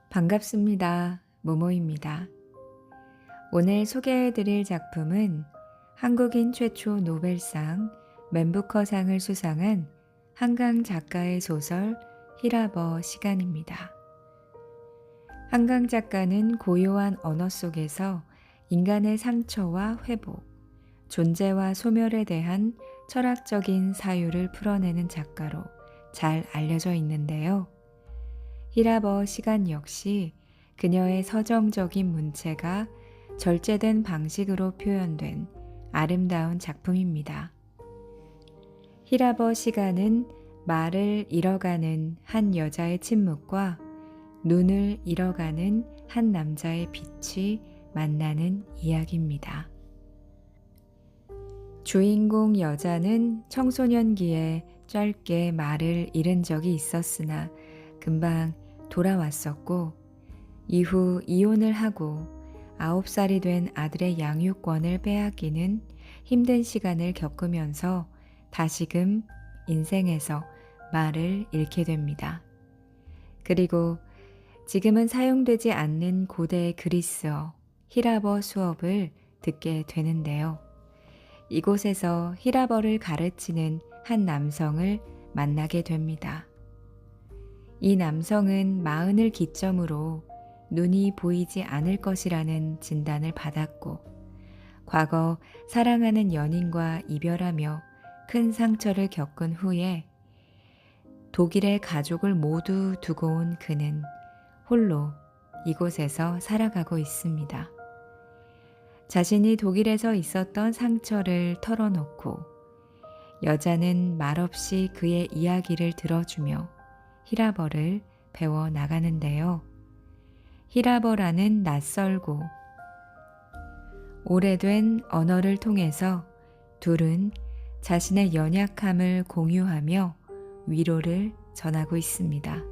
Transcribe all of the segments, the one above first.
반갑습니다. 모모입니다. 오늘 소개해드릴 작품은 한국인 최초 노벨상 맨부커상을 수상한 한강 작가의 소설 히라버 시간입니다. 한강 작가는 고요한 언어 속에서 인간의 상처와 회복, 존재와 소멸에 대한 철학적인 사유를 풀어내는 작가로 잘 알려져 있는데요. 히라버 시간 역시 그녀의 서정적인 문체가 절제된 방식으로 표현된 아름다운 작품입니다. 히라버 시간은 말을 잃어가는 한 여자의 침묵과 눈을 잃어가는 한 남자의 빛이 만나는 이야기입니다. 주인공 여자는 청소년기에 짧게 말을 잃은 적이 있었으나 금방 돌아왔었고, 이후 이혼을 하고 9살이 된 아들의 양육권을 빼앗기는 힘든 시간을 겪으면서 다시금 인생에서 말을 잃게 됩니다. 그리고 지금은 사용되지 않는 고대 그리스어 히라버 수업을 듣게 되는데요. 이곳에서 히라버를 가르치는 한 남성을 만나게 됩니다. 이 남성은 40을 기점으로 눈이 보이지 않을 것이라는 진단을 받았고, 과거 사랑하는 연인과 이별하며 큰 상처를 겪은 후에 독일의 가족을 모두 두고 온 그는 홀로 이곳에서 살아가고 있습니다. 자신이 독일에서 있었던 상처를 털어놓고 여자는 말없이 그의 이야기를 들어주며 히라버를 배워 나가는데요. 히라버라는 낯설고 오래된 언어를 통해서 둘은 자신의 연약함을 공유하며 위로를 전하고 있습니다.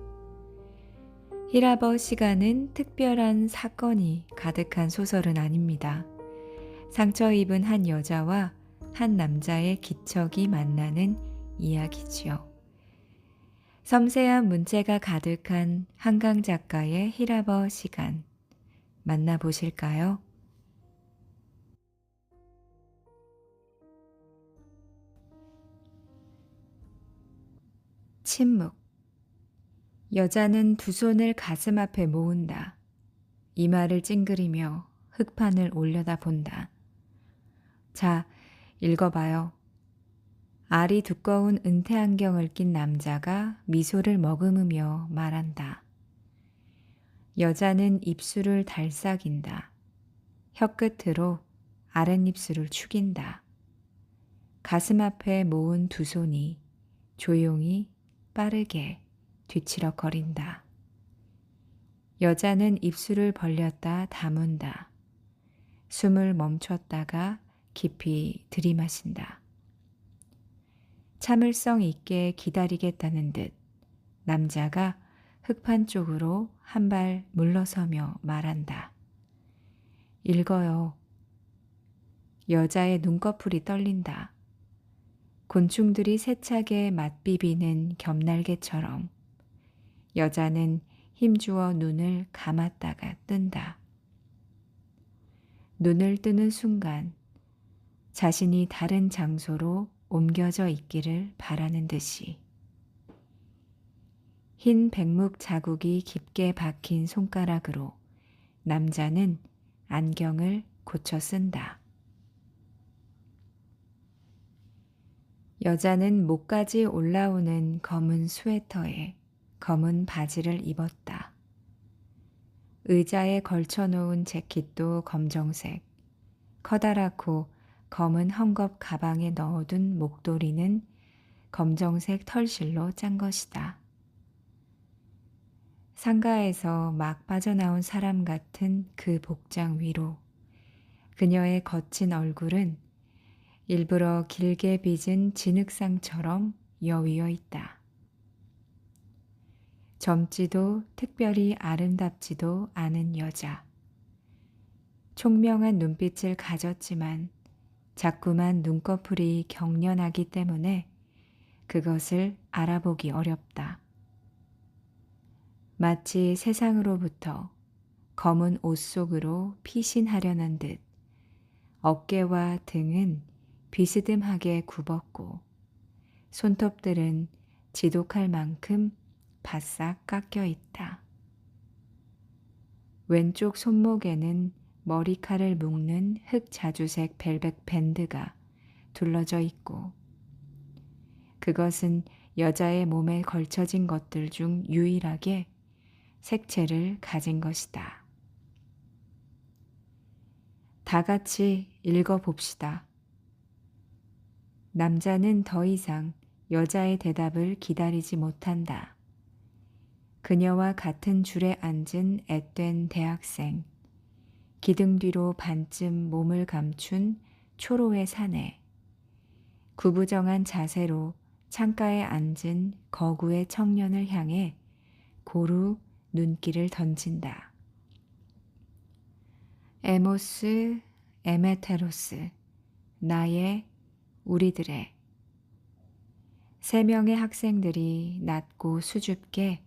히라버 시간은 특별한 사건이 가득한 소설은 아닙니다. 상처 입은 한 여자와 한 남자의 기척이 만나는 이야기지요. 섬세한 문체가 가득한 한강 작가의 히라버 시간 만나보실까요? 침묵. 여자는 두 손을 가슴 앞에 모은다. 이마를 찡그리며 흙판을 올려다본다. 자, 읽어봐요. 알이 두꺼운 은퇴 안경을 낀 남자가 미소를 머금으며 말한다. 여자는 입술을 달싹인다. 혀끝으로 아랫입술을 축인다. 가슴 앞에 모은 두 손이 조용히 빠르게 뒤치럭거린다. 여자는 입술을 벌렸다 다문다. 숨을 멈췄다가 깊이 들이마신다. 참을성 있게 기다리겠다는 듯 남자가 흙판 쪽으로 한 발 물러서며 말한다. 읽어요. 여자의 눈꺼풀이 떨린다. 곤충들이 세차게 맛비비는 겸날개처럼 여자는 힘주어 눈을 감았다가 뜬다. 눈을 뜨는 순간 자신이 다른 장소로 옮겨져 있기를 바라는 듯이 흰 백묵 자국이 깊게 박힌 손가락으로 남자는 안경을 고쳐 쓴다. 여자는 목까지 올라오는 검은 스웨터에 검은 바지를 입었다. 의자에 걸쳐놓은 재킷도 검정색, 커다랗고 검은 헝겊 가방에 넣어둔 목도리는 검정색 털실로 짠 것이다. 상가에서 막 빠져나온 사람 같은 그 복장 위로 그녀의 거친 얼굴은 일부러 길게 빚은 진흙상처럼 여위어 있다. 젊지도 특별히 아름답지도 않은 여자. 총명한 눈빛을 가졌지만 자꾸만 눈꺼풀이 경련하기 때문에 그것을 알아보기 어렵다. 마치 세상으로부터 검은 옷 속으로 피신하려는 듯 어깨와 등은 비스듬하게 굽었고 손톱들은 지독할 만큼 바싹 깎여 있다. 왼쪽 손목에는 머리칼을 묶는 흑자주색 벨벳 밴드가 둘러져 있고 그것은 여자의 몸에 걸쳐진 것들 중 유일하게 색채를 가진 것이다. 다 같이 읽어봅시다. 남자는 더 이상 여자의 대답을 기다리지 못한다. 그녀와 같은 줄에 앉은 앳된 대학생, 기등 뒤로 반쯤 몸을 감춘 초로의 사내, 구부정한 자세로 창가에 앉은 거구의 청년을 향해 고루 눈길을 던진다. 에모스, 에메테로스, 나의, 우리들의. 3명의 학생들이 낮고 수줍게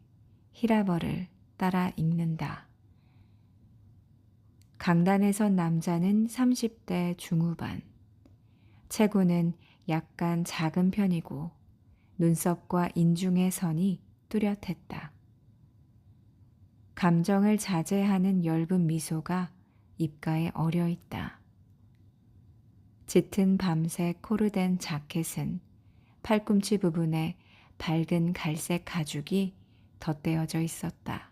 히라버를 따라 읽는다. 강단에 선 남자는 30대 중후반, 체구는 약간 작은 편이고 눈썹과 인중의 선이 뚜렷했다. 감정을 자제하는 엷은 미소가 입가에 어려있다. 짙은 밤색 코르덴 자켓은 팔꿈치 부분에 밝은 갈색 가죽이 덧대어져 있었다.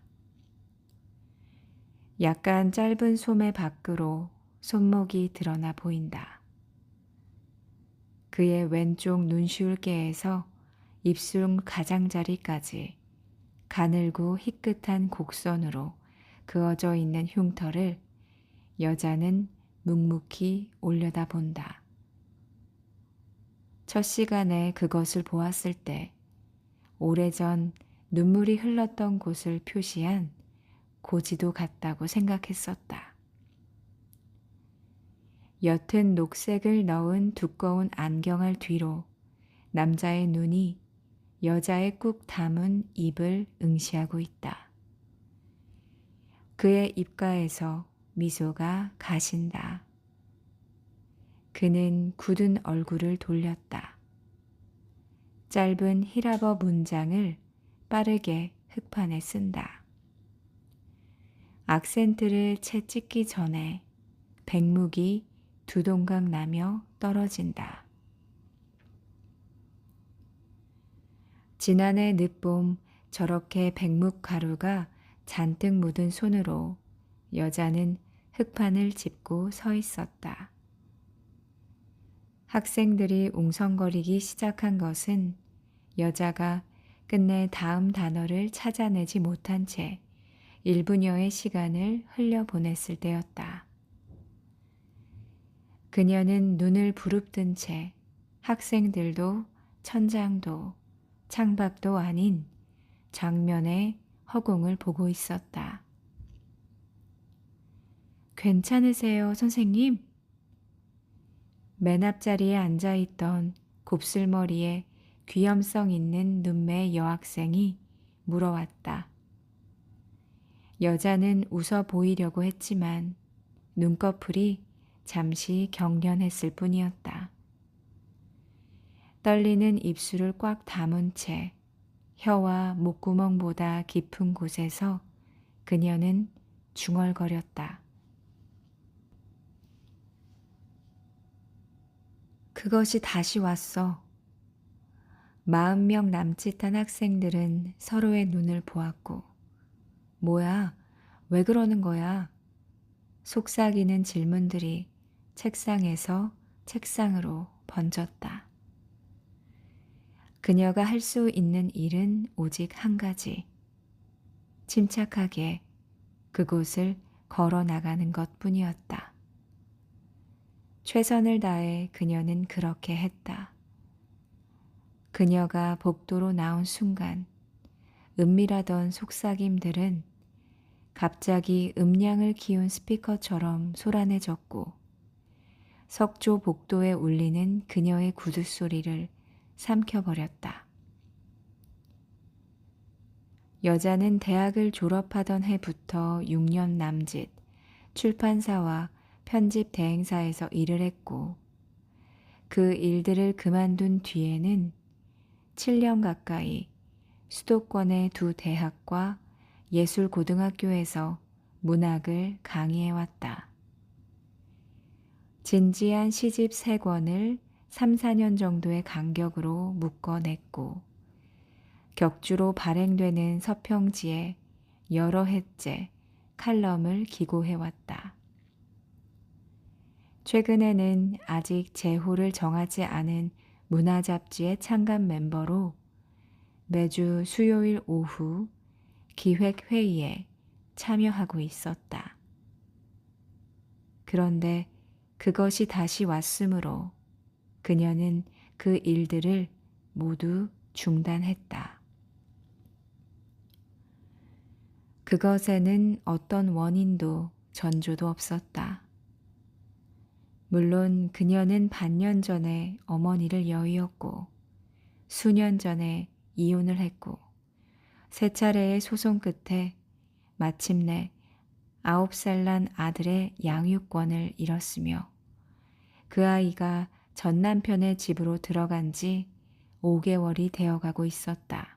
약간 짧은 소매 밖으로 손목이 드러나 보인다. 그의 왼쪽 눈시울께에서 입술 가장자리까지 가늘고 희끗한 곡선으로 그어져 있는 흉터를 여자는 묵묵히 올려다본다. 첫 시간에 그것을 보았을 때 오래전 눈물이 흘렀던 곳을 표시한 고지도 같다고 생각했었다. 옅은 녹색을 넣은 두꺼운 안경알 뒤로 남자의 눈이 여자의 꾹 담은 입을 응시하고 있다. 그의 입가에서 미소가 가신다. 그는 굳은 얼굴을 돌렸다. 짧은 히라버 문장을 빠르게 흑판에 쓴다. 악센트를 채 찍기 전에 백묵이 두 동강 나며 떨어진다. 지난해 늦봄 저렇게 백묵 가루가 잔뜩 묻은 손으로 여자는 흑판을 짚고 서 있었다. 학생들이 웅성거리기 시작한 것은 여자가 끝내 다음 단어를 찾아내지 못한 채 1분여의 시간을 흘려보냈을 때였다. 그녀는 눈을 부릅뜬 채 학생들도 천장도 창밖도 아닌 장면의 허공을 보고 있었다. 괜찮으세요, 선생님? 맨 앞자리에 앉아있던 곱슬머리에 귀염성 있는 눈매 여학생이 물어왔다. 여자는 웃어 보이려고 했지만 눈꺼풀이 잠시 경련했을 뿐이었다. 떨리는 입술을 꽉 다문 채 혀와 목구멍보다 깊은 곳에서 그녀는 중얼거렸다. 그것이 다시 왔어. 40명 남짓한 학생들은 서로의 눈을 보았고, 뭐야, 왜 그러는 거야? 속삭이는 질문들이 책상에서 책상으로 번졌다. 그녀가 할 수 있는 일은 오직 한 가지. 침착하게 그곳을 걸어 나가는 것 뿐이었다. 최선을 다해 그녀는 그렇게 했다. 그녀가 복도로 나온 순간 은밀하던 속삭임들은 갑자기 음량을 키운 스피커처럼 소란해졌고 석조 복도에 울리는 그녀의 구두소리를 삼켜버렸다. 여자는 대학을 졸업하던 해부터 6년 남짓 출판사와 편집 대행사에서 일을 했고 그 일들을 그만둔 뒤에는 7년 가까이 수도권의 두 대학과 예술고등학교에서 문학을 강의해왔다. 진지한 시집 3권을 3, 4년 정도의 간격으로 묶어냈고 격주로 발행되는 서평지에 여러 해째 칼럼을 기고해왔다. 최근에는 아직 제호를 정하지 않은 문화잡지의 창간 멤버로 매주 수요일 오후 기획회의에 참여하고 있었다. 그런데 그것이 다시 왔으므로 그녀는 그 일들을 모두 중단했다. 그것에는 어떤 원인도 전조도 없었다. 물론 그녀는 반년 전에 어머니를 여의었고 수년 전에 이혼을 했고 3차례의 소송 끝에 마침내 9살 난 아들의 양육권을 잃었으며 그 아이가 전 남편의 집으로 들어간 지 5개월이 되어가고 있었다.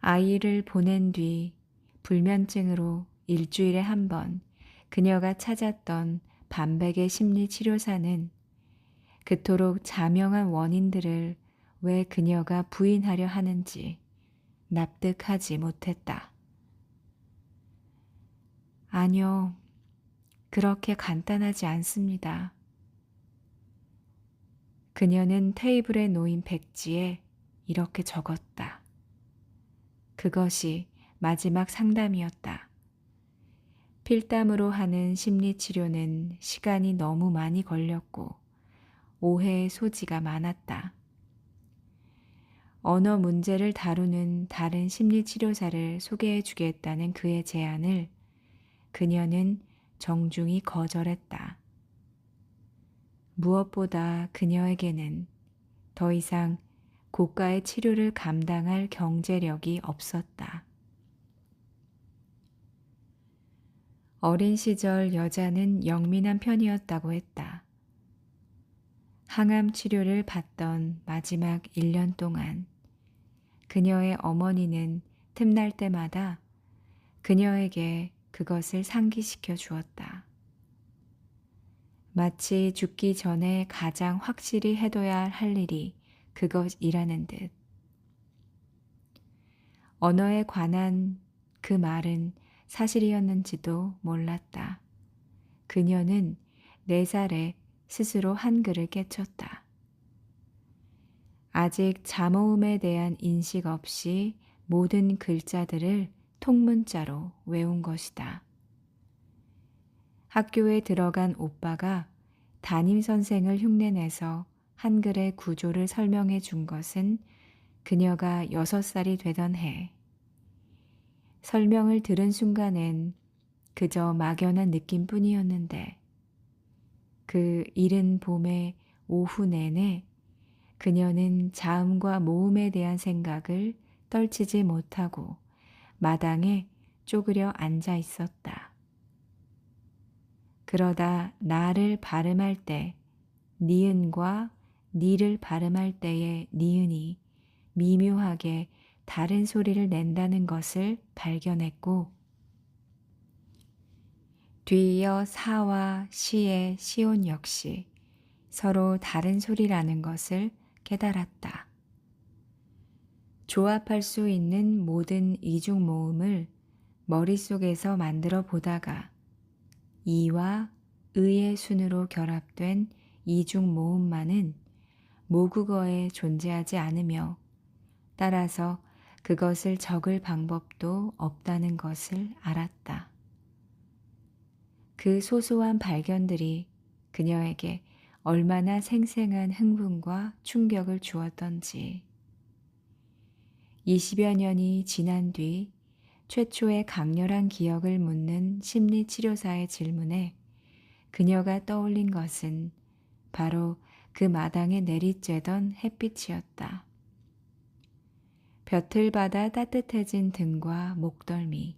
아이를 보낸 뒤 불면증으로 일주일에 한 번 그녀가 찾았던 반백의 심리치료사는 그토록 자명한 원인들을 왜 그녀가 부인하려 하는지 납득하지 못했다. 아니요, 그렇게 간단하지 않습니다. 그녀는 테이블에 놓인 백지에 이렇게 적었다. 그것이 마지막 상담이었다. 필담으로 하는 심리치료는 시간이 너무 많이 걸렸고 오해의 소지가 많았다. 언어 문제를 다루는 다른 심리치료사를 소개해 주겠다는 그의 제안을 그녀는 정중히 거절했다. 무엇보다 그녀에게는 더 이상 고가의 치료를 감당할 경제력이 없었다. 어린 시절 여자는 영민한 편이었다고 했다. 항암 치료를 받던 마지막 1년 동안 그녀의 어머니는 틈날 때마다 그녀에게 그것을 상기시켜 주었다. 마치 죽기 전에 가장 확실히 해둬야 할 일이 그것이라는 듯. 언어에 관한 그 말은 사실이었는지도 몰랐다. 그녀는 4살에 스스로 한글을 깨쳤다. 아직 잠오음에 대한 인식 없이 모든 글자들을 통문자로 외운 것이다. 학교에 들어간 오빠가 담임선생을 흉내내서 한글의 구조를 설명해 준 것은 그녀가 6살이 되던 해. 설명을 들은 순간엔 그저 막연한 느낌뿐이었는데 그 이른 봄의 오후 내내 그녀는 자음과 모음에 대한 생각을 떨치지 못하고 마당에 쪼그려 앉아 있었다. 그러다 나를 발음할 때 니은과 니를 발음할 때의 니은이 미묘하게 다른 소리를 낸다는 것을 발견했고 뒤이어 사와 시의 시온 역시 서로 다른 소리라는 것을 깨달았다. 조합할 수 있는 모든 이중 모음을 머릿속에서 만들어 보다가 이와 의의 순으로 결합된 이중 모음만은 모국어에 존재하지 않으며 따라서 그것을 적을 방법도 없다는 것을 알았다. 그 소소한 발견들이 그녀에게 얼마나 생생한 흥분과 충격을 주었던지. 20여 년이 지난 뒤 최초의 강렬한 기억을 묻는 심리치료사의 질문에 그녀가 떠올린 것은 바로 그 마당에 내리쬐던 햇빛이었다. 볕을 받아 따뜻해진 등과 목덜미,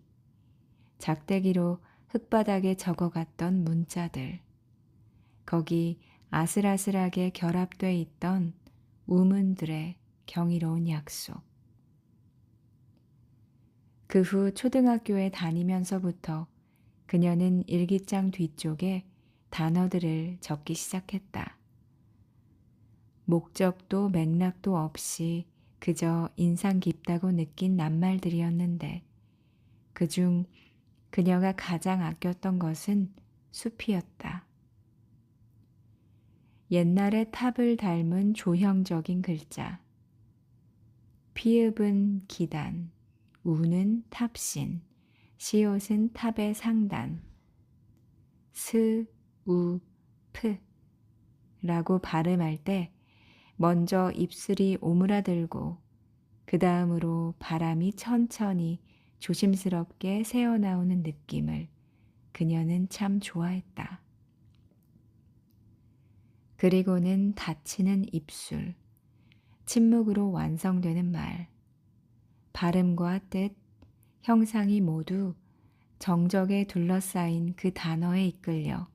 작대기로 흙바닥에 적어갔던 문자들, 거기 아슬아슬하게 결합돼 있던 우문들의 경이로운 약속. 그 후 초등학교에 다니면서부터 그녀는 일기장 뒤쪽에 단어들을 적기 시작했다. 목적도 맥락도 없이 그저 인상 깊다고 느낀 낱말들이었는데 그중 그녀가 가장 아꼈던 것은 숲이었다. 옛날의 탑을 닮은 조형적인 글자. 피읍은 기단, 우는 탑신, 시옷은 탑의 상단, 스, 우, 프 라고 발음할 때 먼저 입술이 오므라들고 그 다음으로 바람이 천천히 조심스럽게 새어나오는 느낌을 그녀는 참 좋아했다. 그리고는 닫히는 입술, 침묵으로 완성되는 말, 발음과 뜻, 형상이 모두 정적에 둘러싸인 그 단어에 이끌려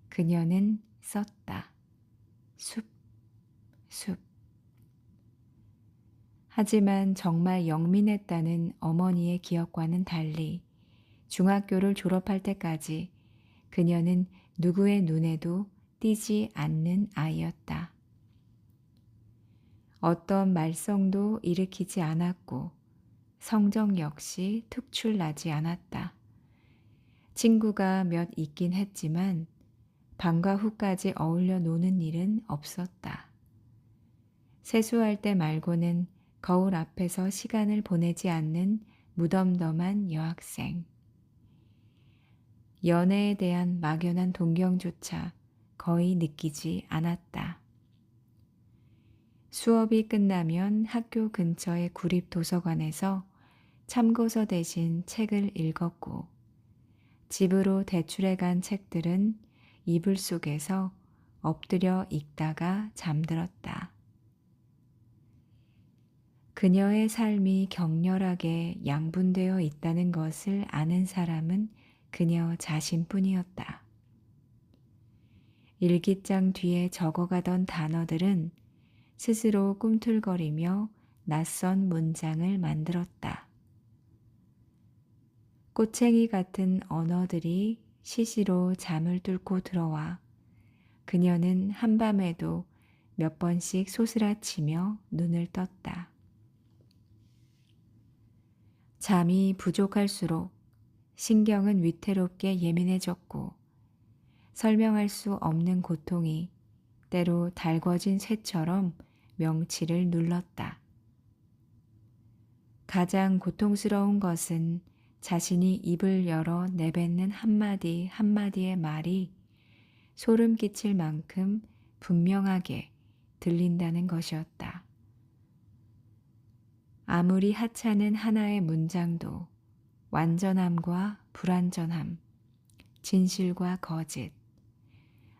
그녀는 썼다. 숲, 숲. 하지만 정말 영민했다는 어머니의 기억과는 달리 중학교를 졸업할 때까지 그녀는 누구의 눈에도 띄지 않는 아이였다. 어떤 말썽도 일으키지 않았고 성적 역시 특출나지 않았다. 친구가 몇 있긴 했지만 방과 후까지 어울려 노는 일은 없었다. 세수할 때 말고는 거울 앞에서 시간을 보내지 않는 무덤덤한 여학생. 연애에 대한 막연한 동경조차 거의 느끼지 않았다. 수업이 끝나면 학교 근처의 구립 도서관에서 참고서 대신 책을 읽었고 집으로 대출해간 책들은 이불 속에서 엎드려 읽다가 잠들었다. 그녀의 삶이 격렬하게 양분되어 있다는 것을 아는 사람은 그녀 자신뿐이었다. 일기장 뒤에 적어가던 단어들은 스스로 꿈틀거리며 낯선 문장을 만들었다. 꼬챙이 같은 언어들이 시시로 잠을 뚫고 들어와 그녀는 한밤에도 몇 번씩 소스라치며 눈을 떴다. 잠이 부족할수록 신경은 위태롭게 예민해졌고 설명할 수 없는 고통이 때로 달궈진 쇠처럼 명치를 눌렀다. 가장 고통스러운 것은 자신이 입을 열어 내뱉는 한마디 한마디의 말이 소름 끼칠 만큼 분명하게 들린다는 것이었다. 아무리 하찮은 하나의 문장도 완전함과 불완전함, 진실과 거짓,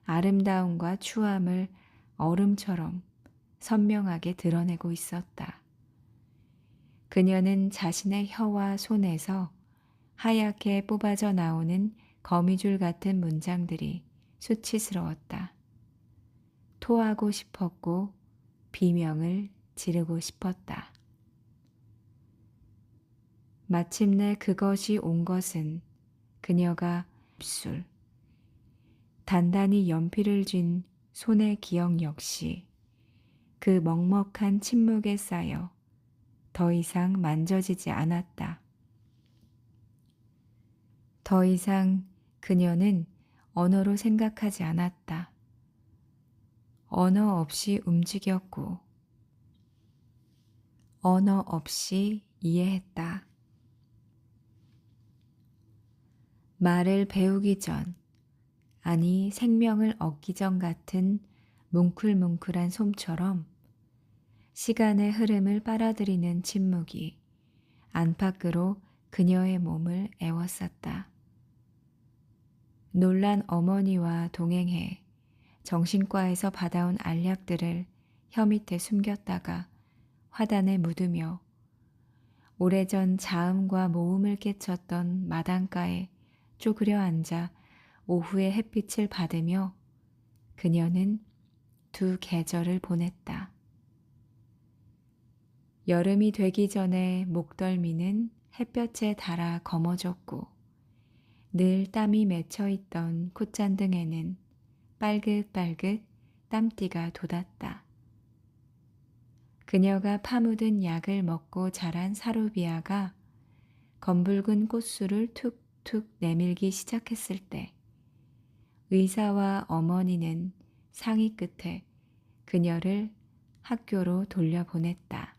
아름다움과 추함을 얼음처럼 선명하게 드러내고 있었다. 그녀는 자신의 혀와 손에서 하얗게 뽑아져 나오는 거미줄 같은 문장들이 수치스러웠다. 토하고 싶었고 비명을 지르고 싶었다. 마침내 그것이 온 것은 그녀가 입술, 단단히 연필을 쥔 손의 기억 역시 그 먹먹한 침묵에 쌓여 더 이상 만져지지 않았다. 더 이상 그녀는 언어로 생각하지 않았다. 언어 없이 움직였고 언어 없이 이해했다. 말을 배우기 전, 아니 생명을 얻기 전 같은 뭉클뭉클한 솜처럼 시간의 흐름을 빨아들이는 침묵이 안팎으로 그녀의 몸을 애워쌌다. 놀란 어머니와 동행해 정신과에서 받아온 알약들을 혀 밑에 숨겼다가 화단에 묻으며 오래전 자음과 모음을 깨쳤던 마당가에 쪼그려 앉아 오후의 햇빛을 받으며 그녀는 두 계절을 보냈다. 여름이 되기 전에 목덜미는 햇볕에 닳아 검어졌고 늘 땀이 맺혀 있던 콧잔등에는 빨긋빨긋 땀띠가 돋았다. 그녀가 파묻은 약을 먹고 자란 사루비아가 검붉은 꽃술을 툭툭 내밀기 시작했을 때 의사와 어머니는 상의 끝에 그녀를 학교로 돌려보냈다.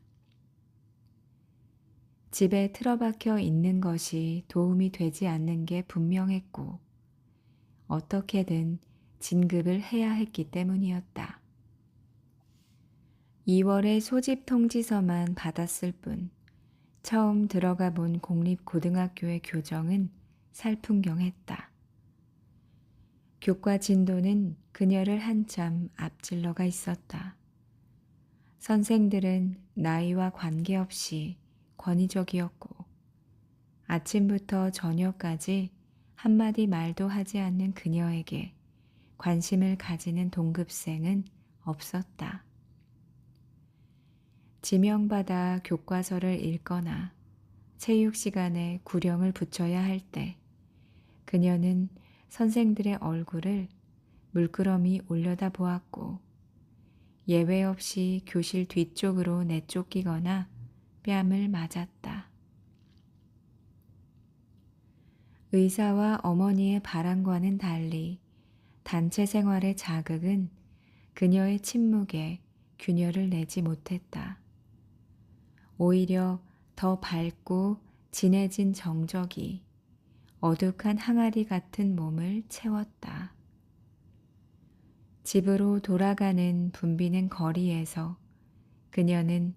집에 틀어박혀 있는 것이 도움이 되지 않는 게 분명했고 어떻게든 진급을 해야 했기 때문이었다. 2월에 소집 통지서만 받았을 뿐 처음 들어가 본 공립고등학교의 교정은 살풍경했다. 교과 진도는 그녀를 한참 앞질러가 있었다. 선생들은 나이와 관계없이 권위적이었고 아침부터 저녁까지 한마디 말도 하지 않는 그녀에게 관심을 가지는 동급생은 없었다. 지명받아 교과서를 읽거나 체육 시간에 구령을 붙여야 할 때 그녀는 선생들의 얼굴을 물끄러미 올려다 보았고 예외 없이 교실 뒤쪽으로 내쫓기거나 뺨을 맞았다. 의사와 어머니의 바람과는 달리 단체 생활의 자극은 그녀의 침묵에 균열을 내지 못했다. 오히려 더 밝고 진해진 정적이 어둑한 항아리 같은 몸을 채웠다. 집으로 돌아가는 붐비는 거리에서 그녀는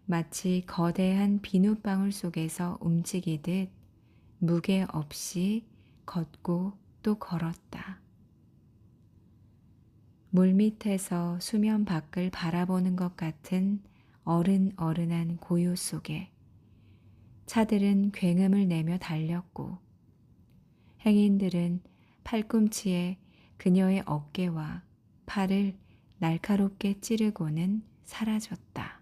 마치 거대한 비눗방울 속에서 움직이듯 무게 없이 걷고 또 걸었다. 물밑에서 수면 밖을 바라보는 것 같은 어른어른한 고요 속에 차들은 굉음을 내며 달렸고 행인들은 팔꿈치에 그녀의 어깨와 팔을 날카롭게 찌르고는 사라졌다.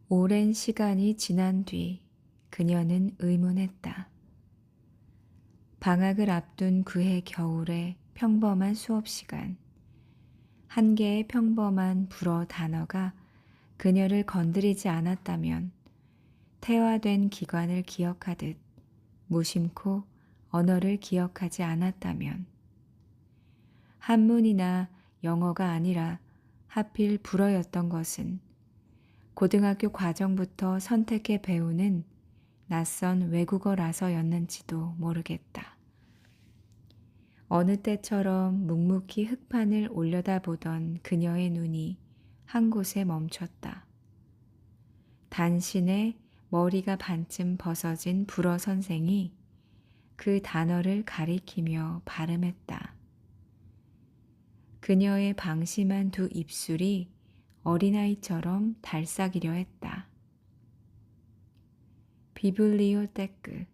오랜 시간이 지난 뒤 그녀는 의문했다. 방학을 앞둔 그해 겨울의 평범한 수업 시간, 한 개의 평범한 불어 단어가 그녀를 건드리지 않았다면 태화된 기관을 기억하듯 무심코 언어를 기억하지 않았다면 한문이나 영어가 아니라 하필 불어였던 것은 고등학교 과정부터 선택해 배우는 낯선 외국어라서였는지도 모르겠다. 어느 때처럼 묵묵히 흙판을 올려다보던 그녀의 눈이 한 곳에 멈췄다. 단신에 머리가 반쯤 벗어진 불어 선생이 그 단어를 가리키며 발음했다. 그녀의 방심한 두 입술이 어린아이처럼 달싹이려 했다. 비블리오테크.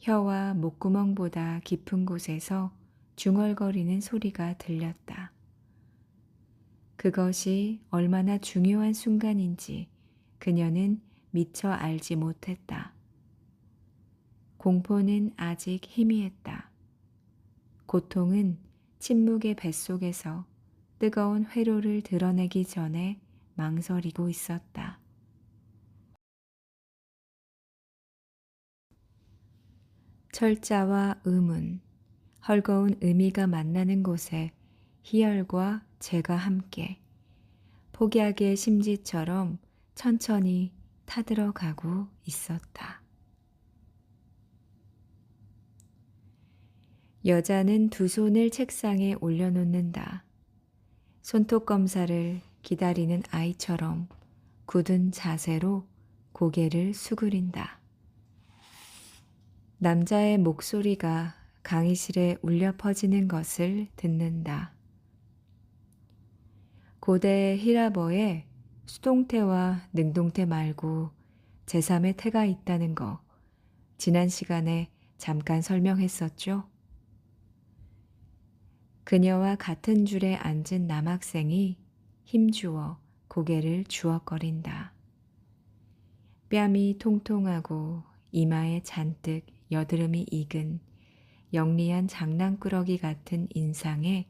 혀와 목구멍보다 깊은 곳에서 중얼거리는 소리가 들렸다. 그것이 얼마나 중요한 순간인지 그녀는 미처 알지 못했다. 공포는 아직 희미했다. 고통은 침묵의 뱃속에서 뜨거운 회로를 드러내기 전에 망설이고 있었다. 철자와 의문, 헐거운 의미가 만나는 곳에 희열과 재가 함께 폭약의 심지처럼 천천히 타들어가고 있었다. 여자는 두 손을 책상에 올려놓는다. 손톱 검사를 기다리는 아이처럼 굳은 자세로 고개를 수그린다. 남자의 목소리가 강의실에 울려 퍼지는 것을 듣는다. 고대 히라버에 수동태와 능동태 말고 제3의 태가 있다는 거 지난 시간에 잠깐 설명했었죠? 그녀와 같은 줄에 앉은 남학생이 힘주어 고개를 주걱거린다. 뺨이 통통하고 이마에 잔뜩 여드름이 익은 영리한 장난꾸러기 같은 인상의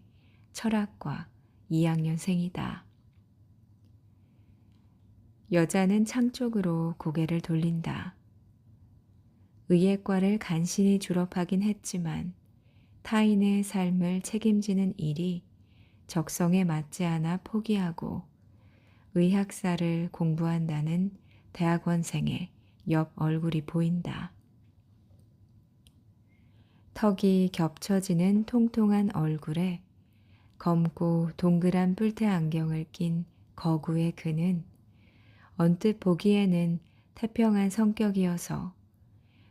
철학과 2학년생이다. 여자는 창 쪽으로 고개를 돌린다. 의예과를 간신히 졸업하긴 했지만 타인의 삶을 책임지는 일이 적성에 맞지 않아 포기하고 의학사를 공부한다는 대학원생의 옆 얼굴이 보인다. 턱이 겹쳐지는 통통한 얼굴에 검고 동그란 뿔테 안경을 낀 거구의 그는 언뜻 보기에는 태평한 성격이어서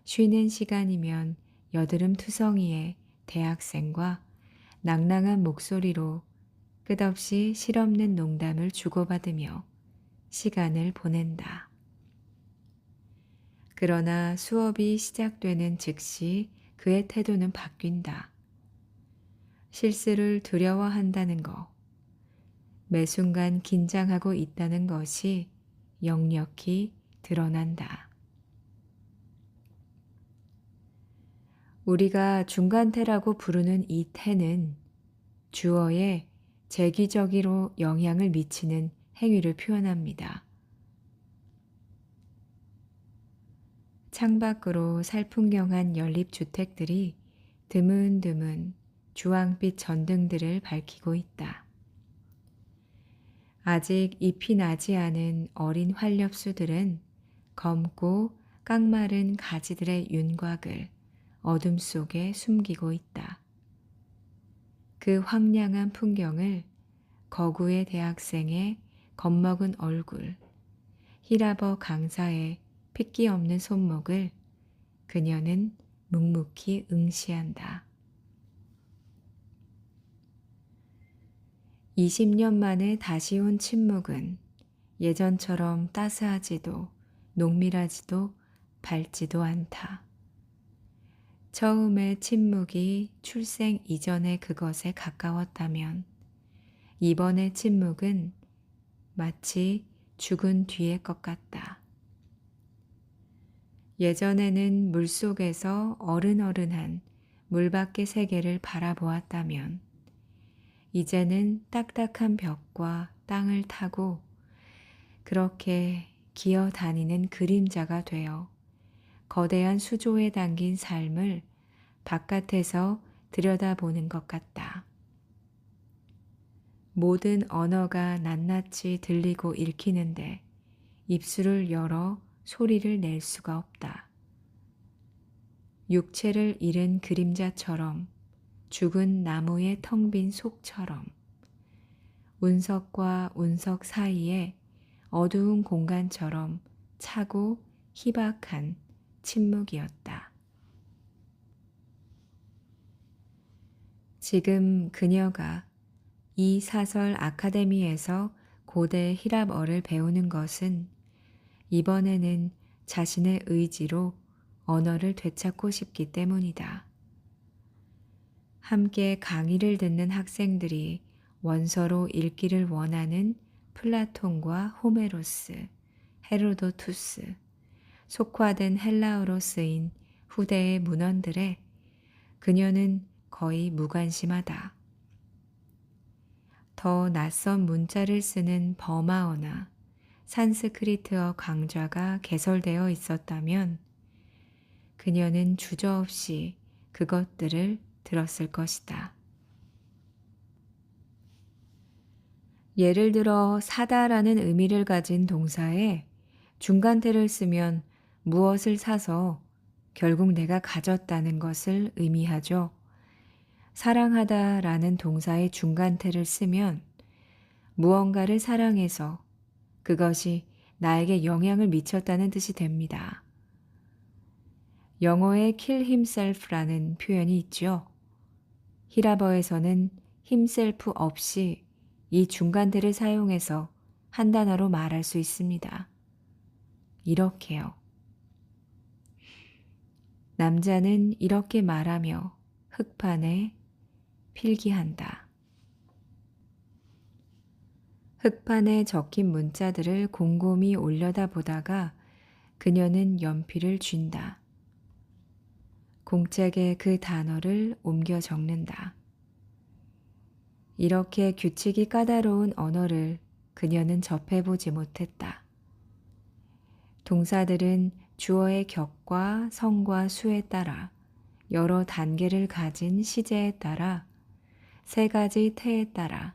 쉬는 시간이면 여드름 투성이의 대학생과 낭랑한 목소리로 끝없이 실없는 농담을 주고받으며 시간을 보낸다. 그러나 수업이 시작되는 즉시 그의 태도는 바뀐다. 실수를 두려워한다는 것, 매 순간 긴장하고 있다는 것이 역력히 드러난다. 우리가 중간태라고 부르는 이 태는 주어에 제기적으로 영향을 미치는 행위를 표현합니다. 창밖으로 살풍경한 연립주택들이 드문드문 주황빛 전등들을 밝히고 있다. 아직 잎이 나지 않은 어린 활엽수들은 검고 깡마른 가지들의 윤곽을 어둠 속에 숨기고 있다. 그 황량한 풍경을 거구의 대학생의 겁먹은 얼굴, 히라버 강사의 핏기 없는 손목을 그녀는 묵묵히 응시한다. 20년 만에 다시 온 침묵은 예전처럼 따스하지도 농밀하지도 밝지도 않다. 처음의 침묵이 출생 이전의 그것에 가까웠다면 이번의 침묵은 마치 죽은 뒤의 것 같다. 예전에는 물속에서 어른어른한 물밖의 세계를 바라보았다면 이제는 딱딱한 벽과 땅을 타고 그렇게 기어다니는 그림자가 되어 거대한 수조에 담긴 삶을 바깥에서 들여다보는 것 같다. 모든 언어가 낱낱이 들리고 읽히는데 입술을 열어 소리를 낼 수가 없다. 육체를 잃은 그림자처럼 죽은 나무의 텅 빈 속처럼 운석과 운석 사이에 어두운 공간처럼 차고 희박한 침묵이었다. 지금 그녀가 이 사설 아카데미에서 고대 히랍어를 배우는 것은 이번에는 자신의 의지로 언어를 되찾고 싶기 때문이다. 함께 강의를 듣는 학생들이 원서로 읽기를 원하는 플라톤과 호메로스, 헤로도투스, 속화된 헬라어로 쓰인 후대의 문헌들에 그녀는 거의 무관심하다. 더 낯선 문자를 쓰는 버마어나 산스크리트어 강좌가 개설되어 있었다면 그녀는 주저없이 그것들을 들었을 것이다. 예를 들어 사다라는 의미를 가진 동사에 중간태를 쓰면 무엇을 사서 결국 내가 가졌다는 것을 의미하죠. 사랑하다라는 동사의 중간태를 쓰면 무언가를 사랑해서 그것이 나에게 영향을 미쳤다는 뜻이 됩니다. 영어에 kill himself라는 표현이 있죠. 히라버에서는 himself 없이 이 중간태를 사용해서 한 단어로 말할 수 있습니다. 이렇게요. 남자는 이렇게 말하며 흙판에 필기한다. 흙판에 적힌 문자들을 곰곰이 올려다보다가 그녀는 연필을 쥔다. 공책에 그 단어를 옮겨 적는다. 이렇게 규칙이 까다로운 언어를 그녀는 접해보지 못했다. 동사들은 주어의 격과 성과 수에 따라 여러 단계를 가진 시제에 따라 세 가지 태에 따라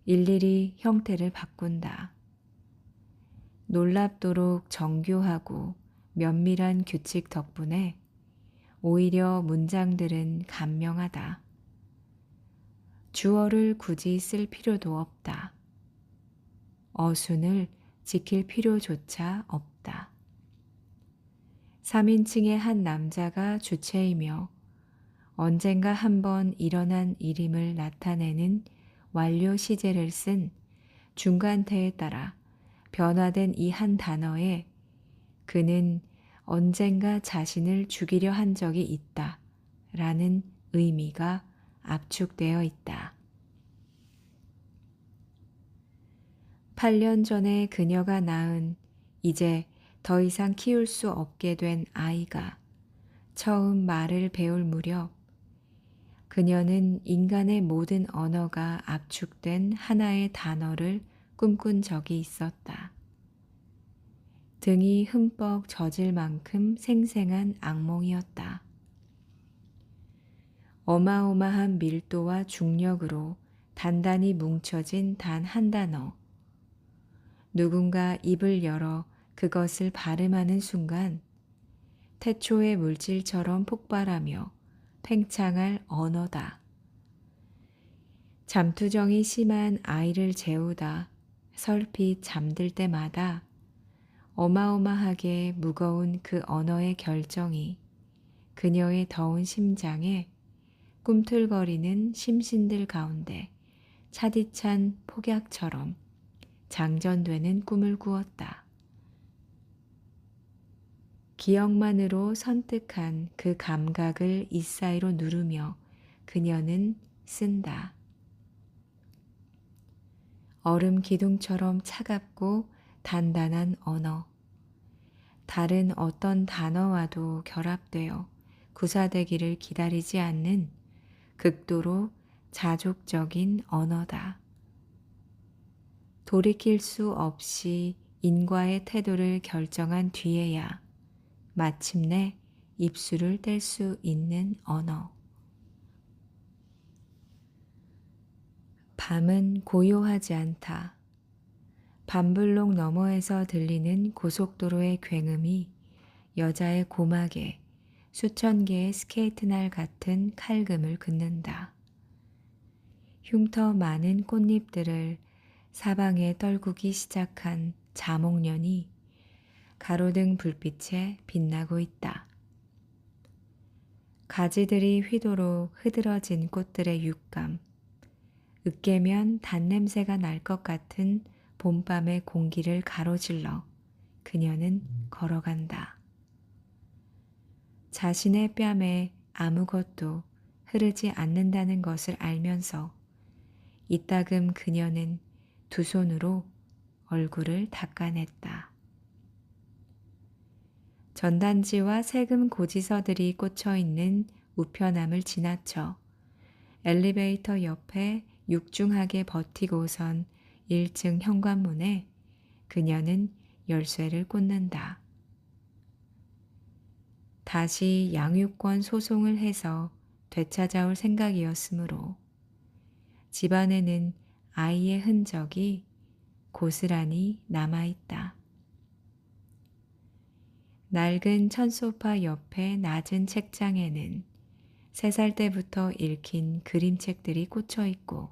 일일이 형태를 바꾼다. 놀랍도록 정교하고 면밀한 규칙 덕분에 오히려 문장들은 간명하다. 주어를 굳이 쓸 필요도 없다. 어순을 지킬 필요조차 없다. 3인칭의 한 남자가 주체이며 언젠가 한번 일어난 일임을 나타내는 완료 시제를 쓴 중간태에 따라 변화된 이 한 단어에 그는 언젠가 자신을 죽이려 한 적이 있다 라는 의미가 압축되어 있다. 8년 전에 그녀가 낳은 이제 더 이상 키울 수 없게 된 아이가 처음 말을 배울 무렵 그녀는 인간의 모든 언어가 압축된 하나의 단어를 꿈꾼 적이 있었다. 등이 흠뻑 젖을 만큼 생생한 악몽이었다. 어마어마한 밀도와 중력으로 단단히 뭉쳐진 단 한 단어. 누군가 입을 열어 그것을 발음하는 순간 태초의 물질처럼 폭발하며 팽창할 언어다. 잠투정이 심한 아이를 재우다 설핏 잠들 때마다 어마어마하게 무거운 그 언어의 결정이 그녀의 더운 심장에 꿈틀거리는 심신들 가운데 차디찬 폭약처럼 장전되는 꿈을 꾸었다. 기억만으로 선뜩한 그 감각을 이 사이로 누르며 그녀는 쓴다. 얼음 기둥처럼 차갑고 단단한 언어. 다른 어떤 단어와도 결합되어 구사되기를 기다리지 않는 극도로 자족적인 언어다. 돌이킬 수 없이 인과의 태도를 결정한 뒤에야 마침내 입술을 뗄 수 있는 언어. 밤은 고요하지 않다. 밤블록 너머에서 들리는 고속도로의 굉음이 여자의 고막에 수천 개의 스케이트날 같은 칼금을 긋는다. 흉터 많은 꽃잎들을 사방에 떨구기 시작한 자목련이 가로등 불빛에 빛나고 있다. 가지들이 휘도록 흐드러진 꽃들의 육감, 으깨면 단냄새가 날 것 같은 봄밤의 공기를 가로질러 그녀는 걸어간다. 자신의 뺨에 아무것도 흐르지 않는다는 것을 알면서 이따금 그녀는 두 손으로 얼굴을 닦아냈다. 전단지와 세금 고지서들이 꽂혀 있는 우편함을 지나쳐 엘리베이터 옆에 육중하게 버티고선 1층 현관문에 그녀는 열쇠를 꽂는다. 다시 양육권 소송을 해서 되찾아올 생각이었으므로 집안에는 아이의 흔적이 고스란히 남아있다. 낡은 천소파 옆에 낮은 책장에는 3살 때부터 읽힌 그림책들이 꽂혀 있고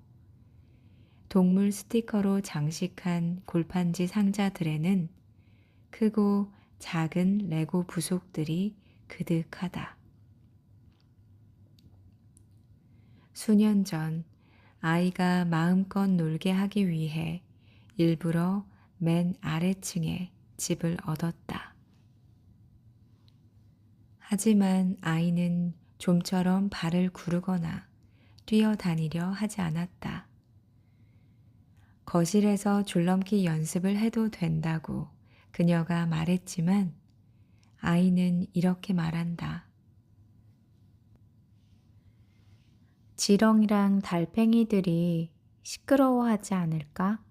동물 스티커로 장식한 골판지 상자들에는 크고 작은 레고 부속들이 그득하다. 수년 전 아이가 마음껏 놀게 하기 위해 일부러 맨 아래층에 집을 얻었다. 하지만 아이는 좀처럼 발을 구르거나 뛰어다니려 하지 않았다. 거실에서 줄넘기 연습을 해도 된다고 그녀가 말했지만 아이는 이렇게 말한다. 지렁이랑 달팽이들이 시끄러워하지 않을까?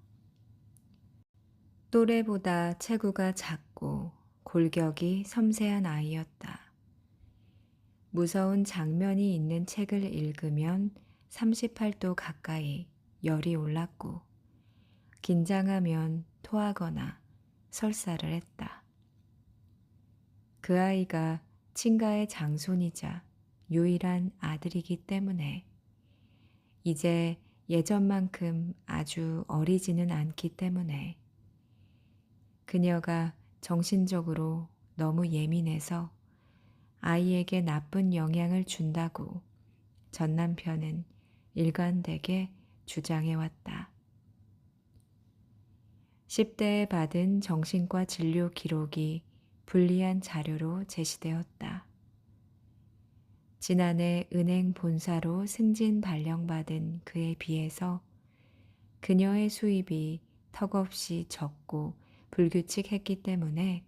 또래보다 체구가 작고 골격이 섬세한 아이였다. 무서운 장면이 있는 책을 읽으면 38도 가까이 열이 올랐고 긴장하면 토하거나 설사를 했다. 그 아이가 친가의 장손이자 유일한 아들이기 때문에 이제 예전만큼 아주 어리지는 않기 때문에 그녀가 정신적으로 너무 예민해서 아이에게 나쁜 영향을 준다고 전 남편은 일관되게 주장해왔다. 10대에 받은 정신과 진료 기록이 불리한 자료로 제시되었다. 지난해 은행 본사로 승진 발령받은 그에 비해서 그녀의 수입이 턱없이 적고 불규칙했기 때문에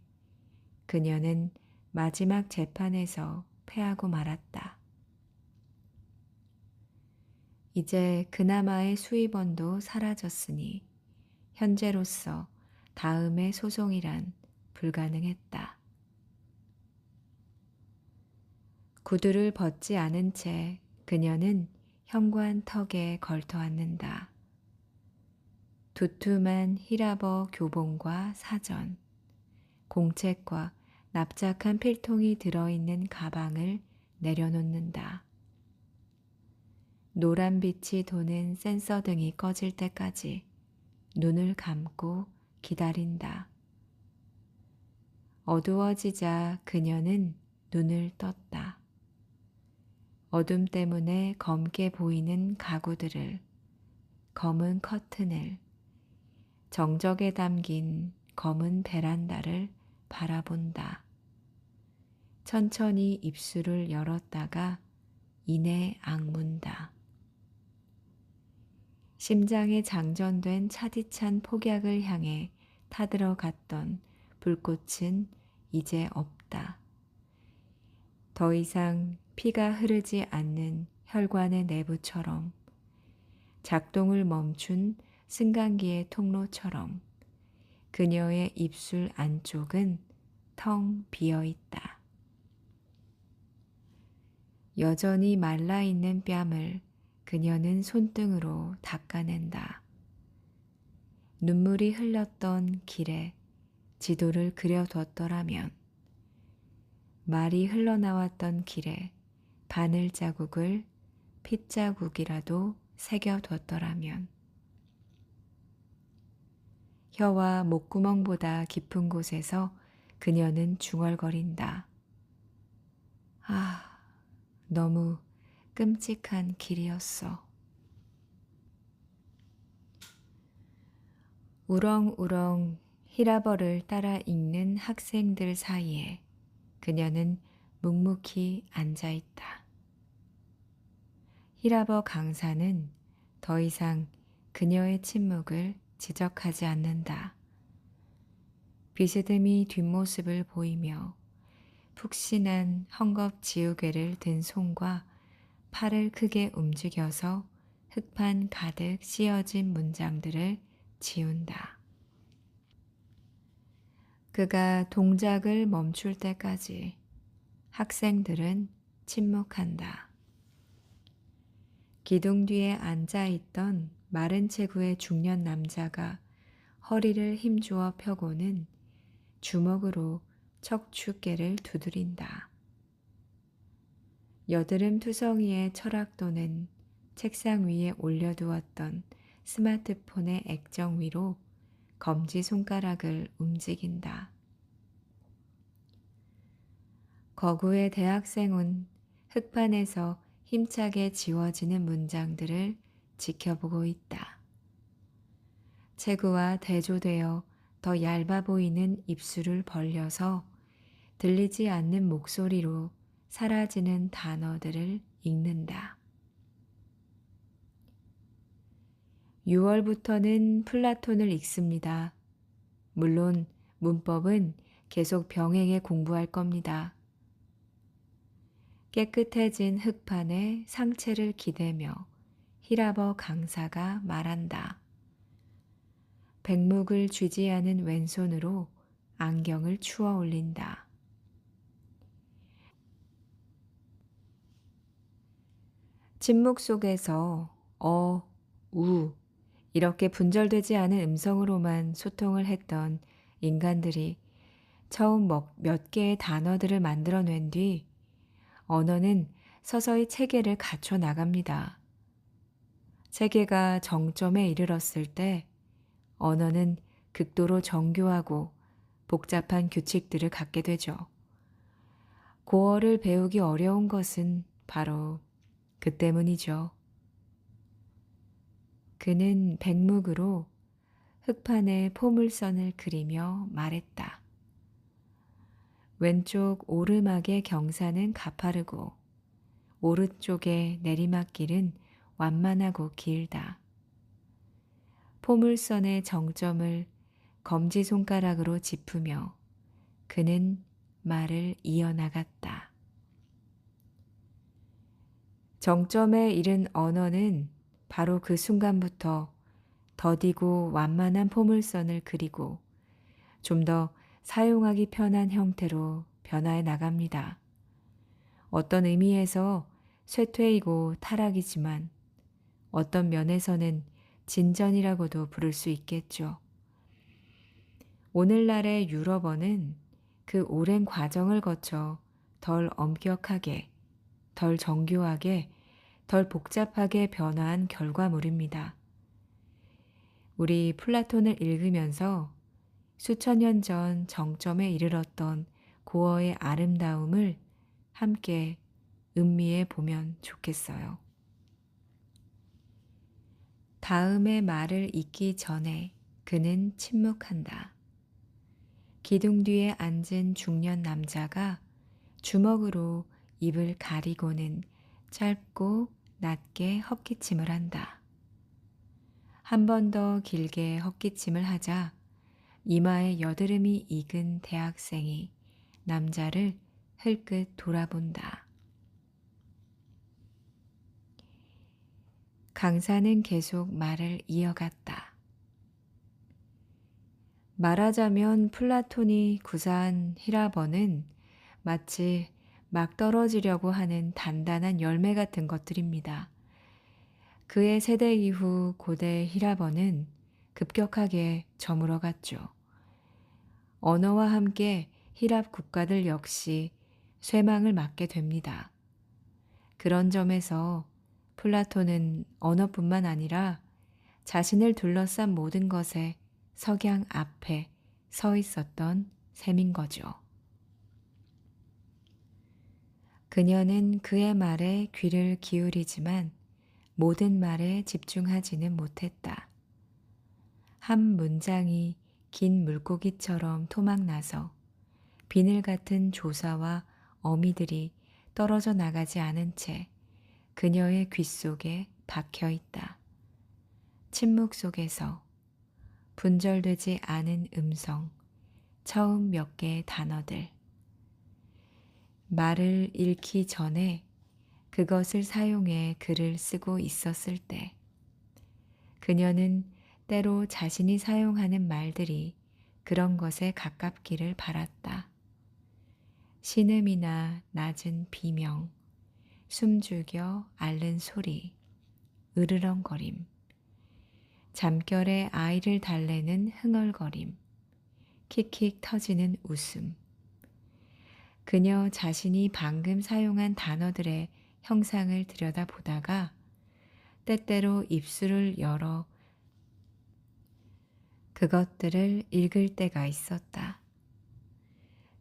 그녀는 마지막 재판에서 패하고 말았다. 이제 그나마의 수입원도 사라졌으니 현재로서 다음의 소송이란 불가능했다. 구두를 벗지 않은 채 그녀는 현관 턱에 걸터 앉는다. 두툼한 히라버 교본과 사전, 공책과 납작한 필통이 들어있는 가방을 내려놓는다. 노란 빛이 도는 센서 등이 꺼질 때까지 눈을 감고 기다린다. 어두워지자 그녀는 눈을 떴다. 어둠 때문에 검게 보이는 가구들을, 검은 커튼을, 정적에 담긴 검은 베란다를 바라본다. 천천히 입술을 열었다가 이내 악문다. 심장에 장전된 차디찬 폭약을 향해 타들어갔던 불꽃은 이제 없다. 더 이상 피가 흐르지 않는 혈관의 내부처럼 작동을 멈춘 승강기의 통로처럼 그녀의 입술 안쪽은 텅 비어 있다. 여전히 말라있는 뺨을 그녀는 손등으로 닦아낸다. 눈물이 흘렀던 길에 지도를 그려뒀더라면, 말이 흘러나왔던 길에 바늘 자국을 핏자국이라도 새겨뒀더라면, 혀와 목구멍보다 깊은 곳에서 그녀는 중얼거린다. 아, 너무 끔찍한 길이었어. 우렁우렁 히라버를 따라 읽는 학생들 사이에 그녀는 묵묵히 앉아있다. 히라버 강사는 더 이상 그녀의 침묵을 지적하지 않는다. 비스듬히 뒷모습을 보이며 푹신한 헝겊 지우개를 든 손과 팔을 크게 움직여서 흙판 가득 씌어진 문장들을 지운다. 그가 동작을 멈출 때까지 학생들은 침묵한다. 기둥 뒤에 앉아있던 마른 체구의 중년 남자가 허리를 힘주어 펴고는 주먹으로 척추깨를 두드린다. 여드름 투성이의 철학도는 책상 위에 올려두었던 스마트폰의 액정 위로 검지손가락을 움직인다. 거구의 대학생은 흙판에서 힘차게 지워지는 문장들을 지켜보고 있다. 체구와 대조되어 더 얇아 보이는 입술을 벌려서 들리지 않는 목소리로 사라지는 단어들을 읽는다. 6월부터는 플라톤을 읽습니다. 물론 문법은 계속 병행해 공부할 겁니다. 깨끗해진 흙판에 상체를 기대며 히라버 강사가 말한다. 백묵을 쥐지하는 왼손으로 안경을 추어 올린다. 침묵 속에서 우 이렇게 분절되지 않은 음성으로만 소통을 했던 인간들이 처음 몇 개의 단어들을 만들어낸 뒤 언어는 서서히 체계를 갖춰 나갑니다. 체계가 정점에 이르렀을 때 언어는 극도로 정교하고 복잡한 규칙들을 갖게 되죠. 고어를 배우기 어려운 것은 바로 그 때문이죠. 그는 백묵으로 흙판에 포물선을 그리며 말했다. 왼쪽 오르막의 경사는 가파르고 오른쪽의 내리막길은 완만하고 길다. 포물선의 정점을 검지손가락으로 짚으며 그는 말을 이어나갔다. 정점에 이른 언어는 바로 그 순간부터 더디고 완만한 포물선을 그리고 좀 더 사용하기 편한 형태로 변화해 나갑니다. 어떤 의미에서 쇠퇴이고 타락이지만 어떤 면에서는 진전이라고도 부를 수 있겠죠. 오늘날의 유럽어는 그 오랜 과정을 거쳐 덜 엄격하게, 덜 정교하게, 덜 복잡하게 변화한 결과물입니다. 우리 플라톤을 읽으면서 수천 년 전 정점에 이르렀던 고어의 아름다움을 함께 음미해 보면 좋겠어요. 다음의 말을 잇기 전에 그는 침묵한다. 기둥 뒤에 앉은 중년 남자가 주먹으로 입을 가리고는 짧고 낮게 헛기침을 한다. 한 번 더 길게 헛기침을 하자 이마에 여드름이 익은 대학생이 남자를 흘끗 돌아본다. 강사는 계속 말을 이어갔다. 말하자면 플라톤이 구사한 히라버는 마치 막 떨어지려고 하는 단단한 열매 같은 것들입니다. 그의 세대 이후 고대 히라버는 급격하게 저물어갔죠. 언어와 함께 히랍 국가들 역시 쇠망을 맞게 됩니다. 그런 점에서 플라톤은 언어뿐만 아니라 자신을 둘러싼 모든 것에 석양 앞에 서 있었던 셈인 거죠. 그녀는 그의 말에 귀를 기울이지만 모든 말에 집중하지는 못했다. 한 문장이 긴 물고기처럼 토막나서 비늘 같은 조사와 어미들이 떨어져 나가지 않은 채 그녀의 귀 속에 박혀 있다. 침묵 속에서 분절되지 않은 음성, 처음 몇 개의 단어들. 말을 잃기 전에 그것을 사용해 글을 쓰고 있었을 때 그녀는 때로 자신이 사용하는 말들이 그런 것에 가깝기를 바랐다. 신음이나 낮은 비명, 숨죽여 앓는 소리, 으르렁거림, 잠결에 아이를 달래는 흥얼거림, 킥킥 터지는 웃음. 그녀 자신이 방금 사용한 단어들의 형상을 들여다보다가 때때로 입술을 열어 그것들을 읽을 때가 있었다.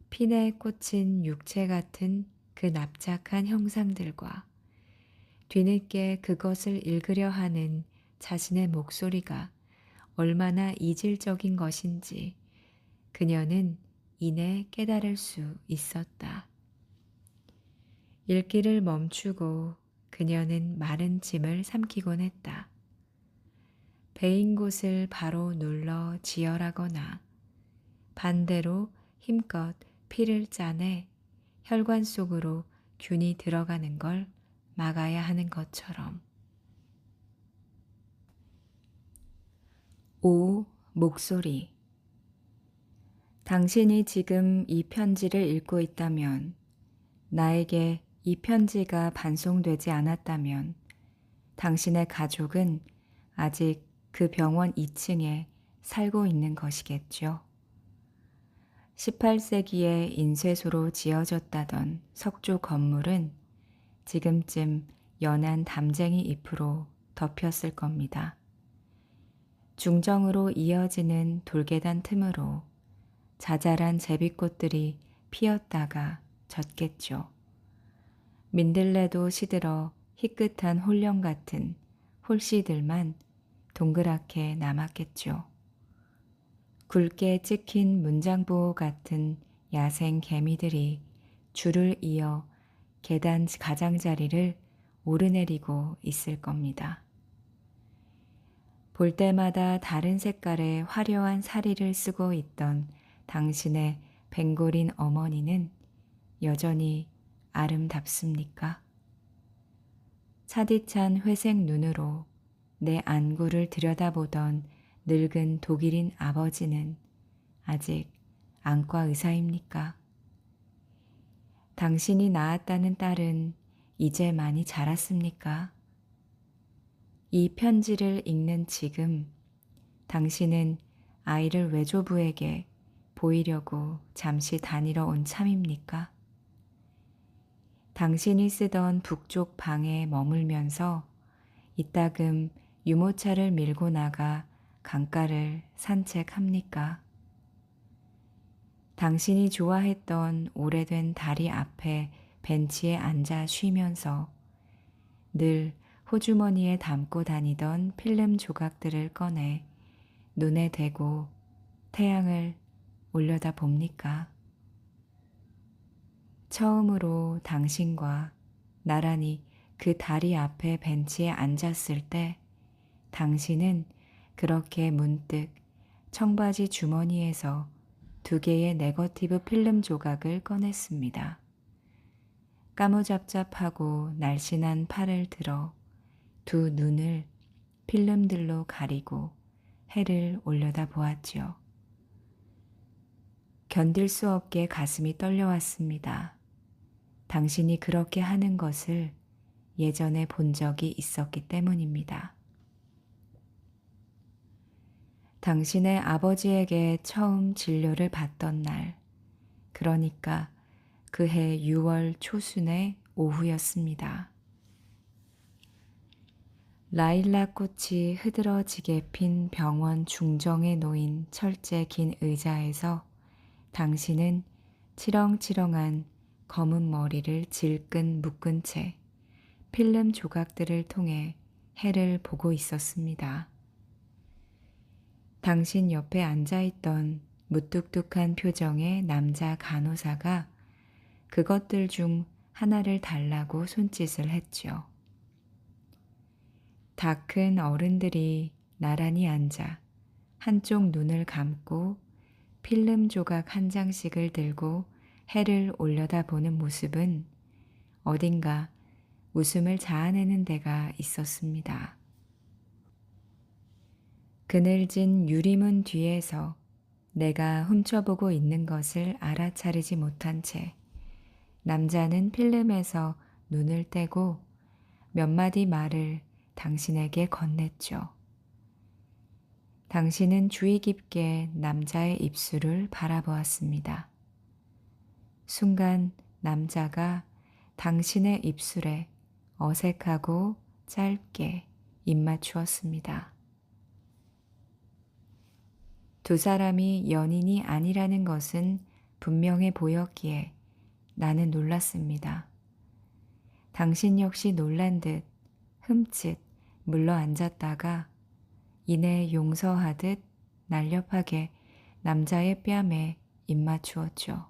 핀에 꽂힌 육체 같은 그 납작한 형상들과 뒤늦게 그것을 읽으려 하는 자신의 목소리가 얼마나 이질적인 것인지 그녀는 이내 깨달을 수 있었다. 읽기를 멈추고 그녀는 마른 침을 삼키곤 했다. 베인 곳을 바로 눌러 지혈하거나 반대로 힘껏 피를 짜내 혈관 속으로 균이 들어가는 걸 막아야 하는 것처럼. 오, 목소리. 당신이 지금 이 편지를 읽고 있다면, 나에게 이 편지가 반송되지 않았다면, 당신의 가족은 아직 그 병원 2층에 살고 있는 것이겠죠. 18세기에 인쇄소로 지어졌다던 석조 건물은 지금쯤 연한 담쟁이 잎으로 덮였을 겁니다. 중정으로 이어지는 돌계단 틈으로 자잘한 제비꽃들이 피었다가 졌겠죠. 민들레도 시들어 희끗한 홀령 같은 홀씨들만 동그랗게 남았겠죠. 굵게 찍힌 문장보호 같은 야생 개미들이 줄을 이어 계단 가장자리를 오르내리고 있을 겁니다. 볼 때마다 다른 색깔의 화려한 사리를 쓰고 있던 당신의 뱅골인 어머니는 여전히 아름답습니까? 차디찬 회색 눈으로 내 안구를 들여다보던 늙은 독일인 아버지는 아직 안과 의사입니까? 당신이 낳았다는 딸은 이제 많이 자랐습니까? 이 편지를 읽는 지금 당신은 아이를 외조부에게 보이려고 잠시 다니러 온 참입니까? 당신이 쓰던 북쪽 방에 머물면서 이따금 유모차를 밀고 나가 강가를 산책합니까? 당신이 좋아했던 오래된 다리 앞에 벤치에 앉아 쉬면서 늘 호주머니에 담고 다니던 필름 조각들을 꺼내 눈에 대고 태양을 올려다 봅니까? 처음으로 당신과 나란히 그 다리 앞에 벤치에 앉았을 때 당신은 그렇게 문득 청바지 주머니에서 2개의 네거티브 필름 조각을 꺼냈습니다. 까무잡잡하고 날씬한 팔을 들어 2 눈을 필름들로 가리고 해를 올려다 보았지요. 견딜 수 없게 가슴이 떨려왔습니다. 당신이 그렇게 하는 것을 예전에 본 적이 있었기 때문입니다. 당신의 아버지에게 처음 진료를 받던 날, 그러니까 그해 6월 초순의 오후였습니다. 라일락 꽃이 흐드러지게 핀 병원 중정에 놓인 철제 긴 의자에서 당신은 치렁치렁한 검은 머리를 질끈 묶은 채 필름 조각들을 통해 해를 보고 있었습니다. 당신 옆에 앉아있던 무뚝뚝한 표정의 남자 간호사가 그것들 중 하나를 달라고 손짓을 했죠. 다 큰 어른들이 나란히 앉아 한쪽 눈을 감고 필름 조각 한 장씩을 들고 해를 올려다보는 모습은 어딘가 웃음을 자아내는 데가 있었습니다. 그늘진 유리문 뒤에서 내가 훔쳐보고 있는 것을 알아차리지 못한 채 남자는 필름에서 눈을 떼고 몇 마디 말을 당신에게 건넸죠. 당신은 주의 깊게 남자의 입술을 바라보았습니다. 순간 남자가 당신의 입술에 어색하고 짧게 입맞추었습니다. 2 사람이 연인이 아니라는 것은 분명해 보였기에 나는 놀랐습니다. 당신 역시 놀란 듯 흠칫 물러 앉았다가 이내 용서하듯 날렵하게 남자의 뺨에 입맞추었죠.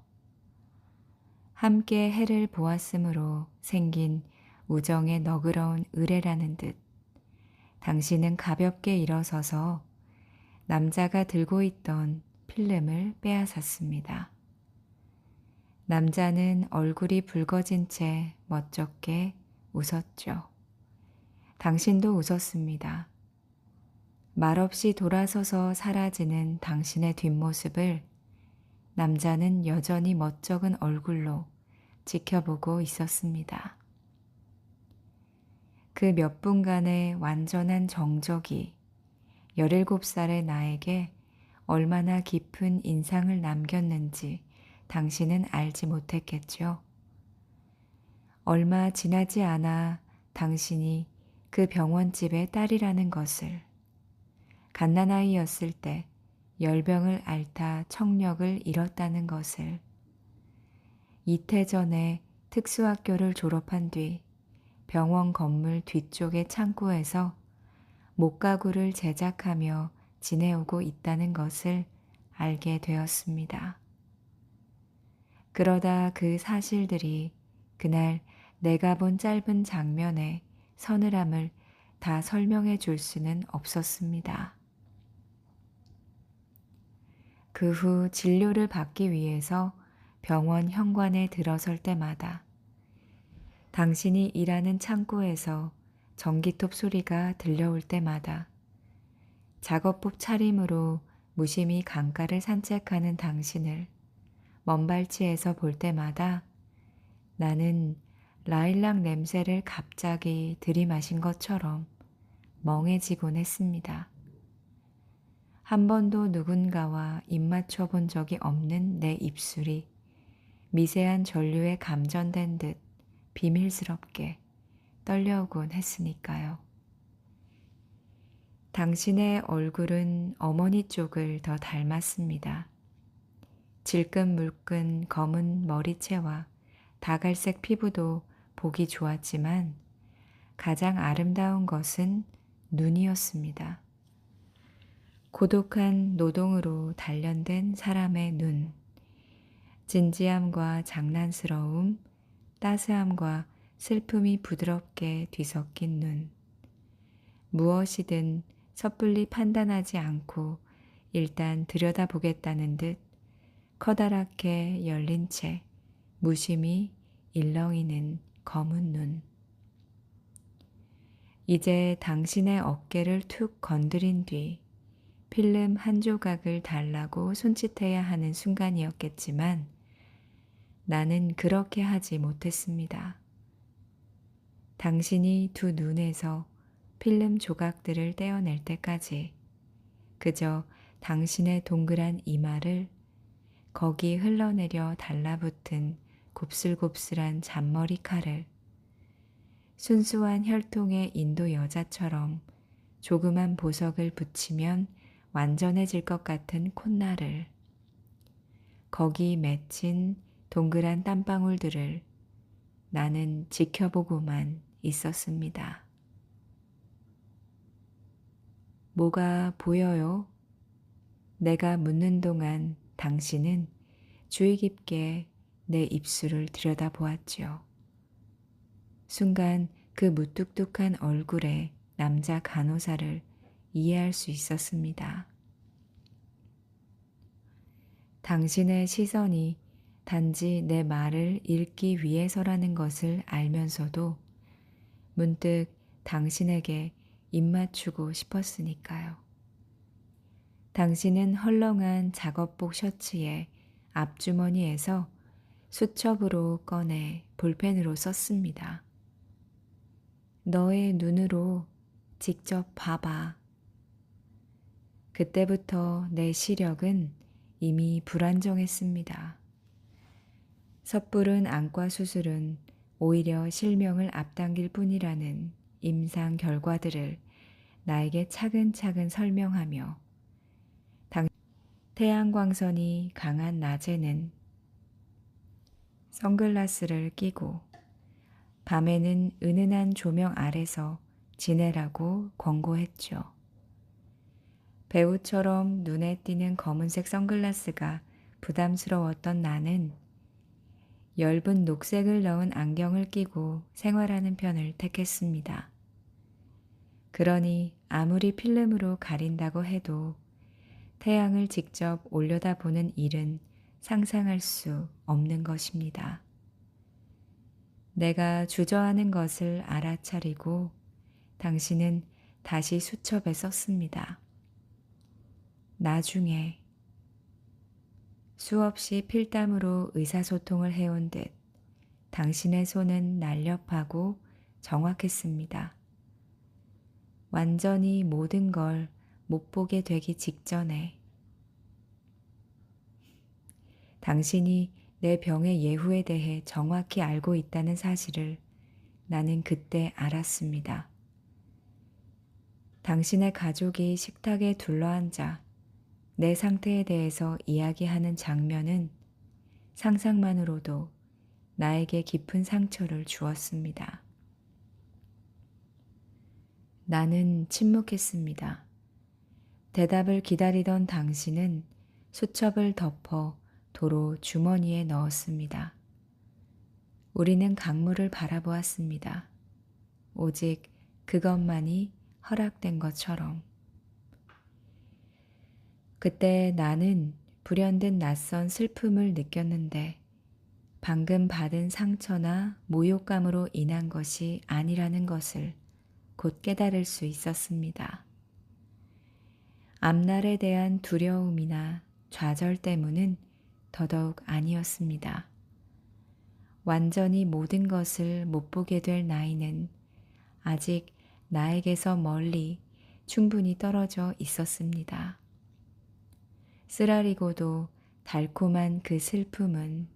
함께 해를 보았으므로 생긴 우정의 너그러운 의뢰라는 듯 당신은 가볍게 일어서서 남자가 들고 있던 필름을 빼앗았습니다. 남자는 얼굴이 붉어진 채 멋쩍게 웃었죠. 당신도 웃었습니다. 말없이 돌아서서 사라지는 당신의 뒷모습을 남자는 여전히 멋쩍은 얼굴로 지켜보고 있었습니다. 그 몇 분간의 완전한 정적이 17살의 나에게 얼마나 깊은 인상을 남겼는지 당신은 알지 못했겠죠. 얼마 지나지 않아 당신이 그 병원집의 딸이라는 것을, 갓난아이였을 때 열병을 앓다 청력을 잃었다는 것을, 이태 전에 특수학교를 졸업한 뒤 병원 건물 뒤쪽의 창고에서 목가구를 제작하며 지내오고 있다는 것을 알게 되었습니다. 그러다 그 사실들이 그날 내가 본 짧은 장면의 서늘함을 다 설명해 줄 수는 없었습니다. 그 후 진료를 받기 위해서 병원 현관에 들어설 때마다 당신이 일하는 창고에서 전기톱 소리가 들려올 때마다 작업복 차림으로 무심히 강가를 산책하는 당신을 먼발치에서 볼 때마다 나는 라일락 냄새를 갑자기 들이마신 것처럼 멍해지곤 했습니다. 한 번도 누군가와 입맞춰 본 적이 없는 내 입술이 미세한 전류에 감전된 듯 비밀스럽게 떨려오곤 했으니까요. 당신의 얼굴은 어머니 쪽을 더 닮았습니다. 질끈물끈 검은 머리채와 다갈색 피부도 보기 좋았지만 가장 아름다운 것은 눈이었습니다. 고독한 노동으로 단련된 사람의 눈, 진지함과 장난스러움, 따스함과 슬픔이 부드럽게 뒤섞인 눈, 무엇이든 섣불리 판단하지 않고 일단 들여다보겠다는 듯 커다랗게 열린 채 무심히 일렁이는 검은 눈. 이제 당신의 어깨를 툭 건드린 뒤 필름 한 조각을 달라고 손짓해야 하는 순간이었겠지만 나는 그렇게 하지 못했습니다. 당신이 두 눈에서 필름 조각들을 떼어낼 때까지 그저 당신의 동그란 이마를 거기 흘러내려 달라붙은 곱슬곱슬한 잔머리 칼을 순수한 혈통의 인도 여자처럼 조그만 보석을 붙이면 완전해질 것 같은 콧날을, 거기 맺힌 동그란 땀방울들을 나는 지켜보고만 있었습니다. 뭐가 보여요? 내가 묻는 동안 당신은 주의 깊게 내 입술을 들여다보았지요. 순간 그 무뚝뚝한 얼굴의 남자 간호사를 이해할 수 있었습니다. 당신의 시선이 단지 내 말을 읽기 위해서라는 것을 알면서도 문득 당신에게 입맞추고 싶었으니까요. 당신은 헐렁한 작업복 셔츠의 앞주머니에서 수첩으로 꺼내 볼펜으로 썼습니다. 너의 눈으로 직접 봐봐. 그때부터 내 시력은 이미 불안정했습니다. 섣부른 안과 수술은 오히려 실명을 앞당길 뿐이라는 임상 결과들을 나에게 차근차근 설명하며 태양광선이 강한 낮에는 선글라스를 끼고 밤에는 은은한 조명 아래서 지내라고 권고했죠. 배우처럼 눈에 띄는 검은색 선글라스가 부담스러웠던 나는 엷은 녹색을 넣은 안경을 끼고 생활하는 편을 택했습니다. 그러니 아무리 필름으로 가린다고 해도 태양을 직접 올려다보는 일은 상상할 수 없는 것입니다. 내가 주저하는 것을 알아차리고 당신은 다시 수첩에 썼습니다. 나중에 수없이 필담으로 의사소통을 해온 듯 당신의 손은 날렵하고 정확했습니다. 완전히 모든 걸 못 보게 되기 직전에 당신이 내 병의 예후에 대해 정확히 알고 있다는 사실을 나는 그때 알았습니다. 당신의 가족이 식탁에 둘러앉아 내 상태에 대해서 이야기하는 장면은 상상만으로도 나에게 깊은 상처를 주었습니다. 나는 침묵했습니다. 대답을 기다리던 당신은 수첩을 덮어 도로 주머니에 넣었습니다. 우리는 강물을 바라보았습니다. 오직 그것만이 허락된 것처럼. 그때 나는 불현듯 낯선 슬픔을 느꼈는데 방금 받은 상처나 모욕감으로 인한 것이 아니라는 것을 곧 깨달을 수 있었습니다. 앞날에 대한 두려움이나 좌절 때문은 더더욱 아니었습니다. 완전히 모든 것을 못 보게 될 나이는 아직 나에게서 멀리 충분히 떨어져 있었습니다. 쓰라리고도 달콤한 그 슬픔은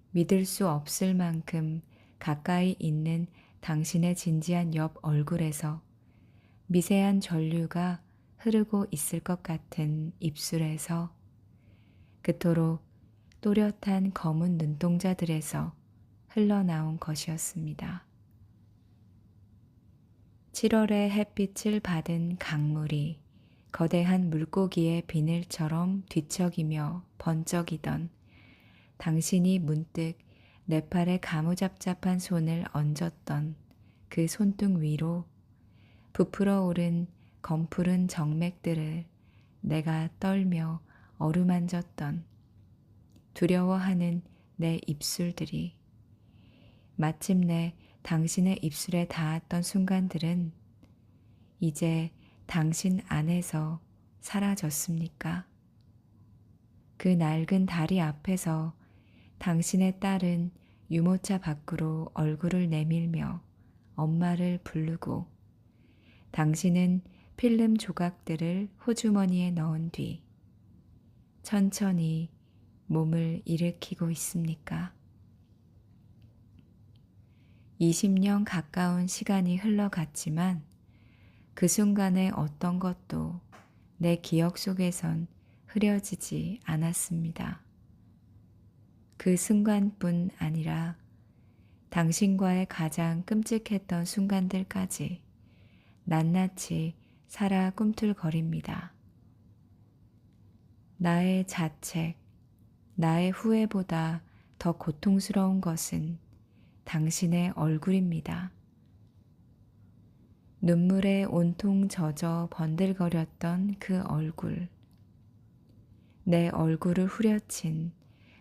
믿을 수 없을 만큼 가까이 있는 당신의 진지한 옆 얼굴에서 미세한 전류가 흐르고 있을 것 같은 입술에서 그토록 또렷한 검은 눈동자들에서 흘러나온 것이었습니다. 7월의 햇빛을 받은 강물이 거대한 물고기의 비늘처럼 뒤척이며 번쩍이던 당신이 문득 내 팔에 가무잡잡한 손을 얹었던 그 손등 위로 부풀어 오른 검푸른 정맥들을 내가 떨며 어루만졌던 두려워하는 내 입술들이 마침내 당신의 입술에 닿았던 순간들은 이제 당신 안에서 사라졌습니까? 그 낡은 다리 앞에서 당신의 딸은 유모차 밖으로 얼굴을 내밀며 엄마를 부르고 당신은 필름 조각들을 호주머니에 넣은 뒤 천천히 몸을 일으키고 있습니까? 20년 가까운 시간이 흘러갔지만 그 순간의 어떤 것도 내 기억 속에선 흐려지지 않았습니다. 그 순간뿐 아니라 당신과의 가장 끔찍했던 순간들까지 낱낱이 살아 꿈틀거립니다. 나의 자책, 나의 후회보다 더 고통스러운 것은 당신의 얼굴입니다. 눈물에 온통 젖어 번들거렸던 그 얼굴. 내 얼굴을 후려친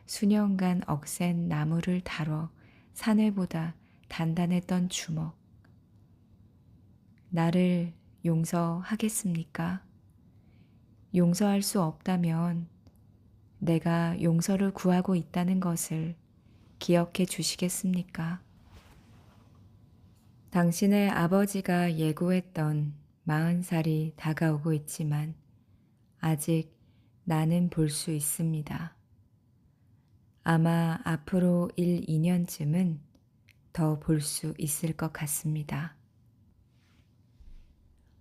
수년간 억센 나무를 다뤄 사내보다 단단했던 주먹. 나를 용서하겠습니까? 용서할 수 없다면 내가 용서를 구하고 있다는 것을 기억해 주시겠습니까? 당신의 아버지가 예고했던 40살이 다가오고 있지만 아직 나는 볼 수 있습니다. 아마 앞으로 1, 2년쯤은 더 볼 수 있을 것 같습니다.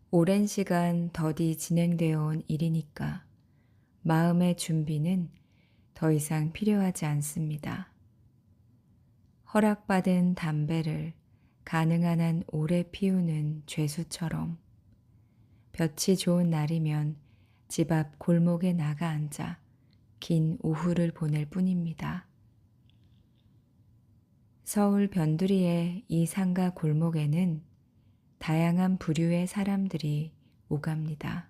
오랜 시간 더디 진행되어 온 일이니까 마음의 준비는 더 이상 필요하지 않습니다. 허락받은 담배를 가능한 한 오래 피우는 죄수처럼 볕이 좋은 날이면 집 앞 골목에 나가 앉아 긴 오후를 보낼 뿐입니다. 서울 변두리의 이 상가 골목에는 다양한 부류의 사람들이 오갑니다.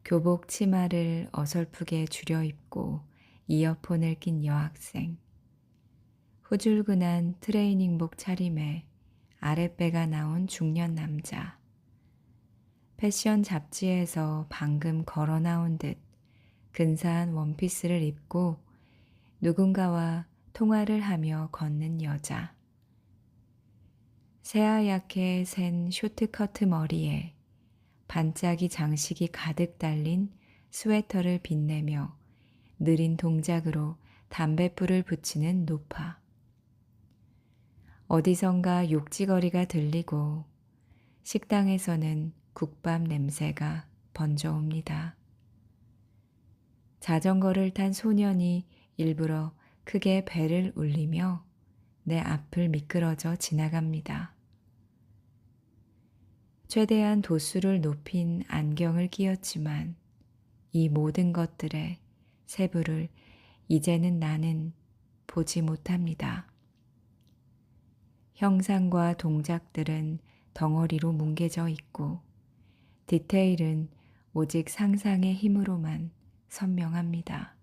교복 치마를 어설프게 줄여 입고 이어폰을 낀 여학생, 후줄근한 트레이닝복 차림에 아랫배가 나온 중년 남자, 패션 잡지에서 방금 걸어 나온 듯 근사한 원피스를 입고 누군가와 통화를 하며 걷는 여자, 새하얗게 센 쇼트커트 머리에 반짝이 장식이 가득 달린 스웨터를 빛내며 느린 동작으로 담뱃불을 붙이는 노파. 어디선가 욕지거리가 들리고 식당에서는 국밥 냄새가 번져옵니다. 자전거를 탄 소년이 일부러 크게 배를 울리며 내 앞을 미끄러져 지나갑니다. 최대한 도수를 높인 안경을 끼었지만 이 모든 것들의 세부를 이제는 나는 보지 못합니다. 형상과 동작들은 덩어리로 뭉개져 있고 디테일은 오직 상상의 힘으로만 선명합니다.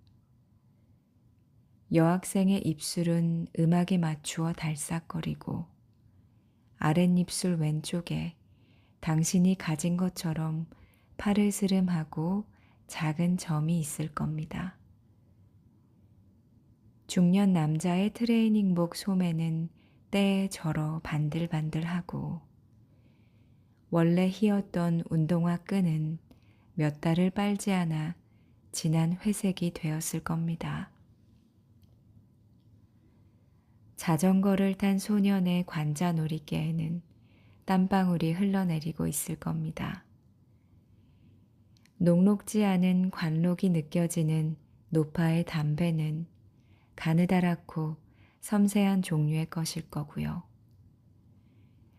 여학생의 입술은 음악에 맞추어 달싹거리고 아랫입술 왼쪽에 당신이 가진 것처럼 파르스름하고 작은 점이 있을 겁니다. 중년 남자의 트레이닝복 소매는 때에 절어 반들반들하고 원래 휘었던 운동화 끈은 몇 달을 빨지 않아 진한 회색이 되었을 겁니다. 자전거를 탄 소년의 관자놀이개에는 땀방울이 흘러내리고 있을 겁니다. 녹록지 않은 관록이 느껴지는 노파의 담배는 가느다랗고 섬세한 종류의 것일 거고요.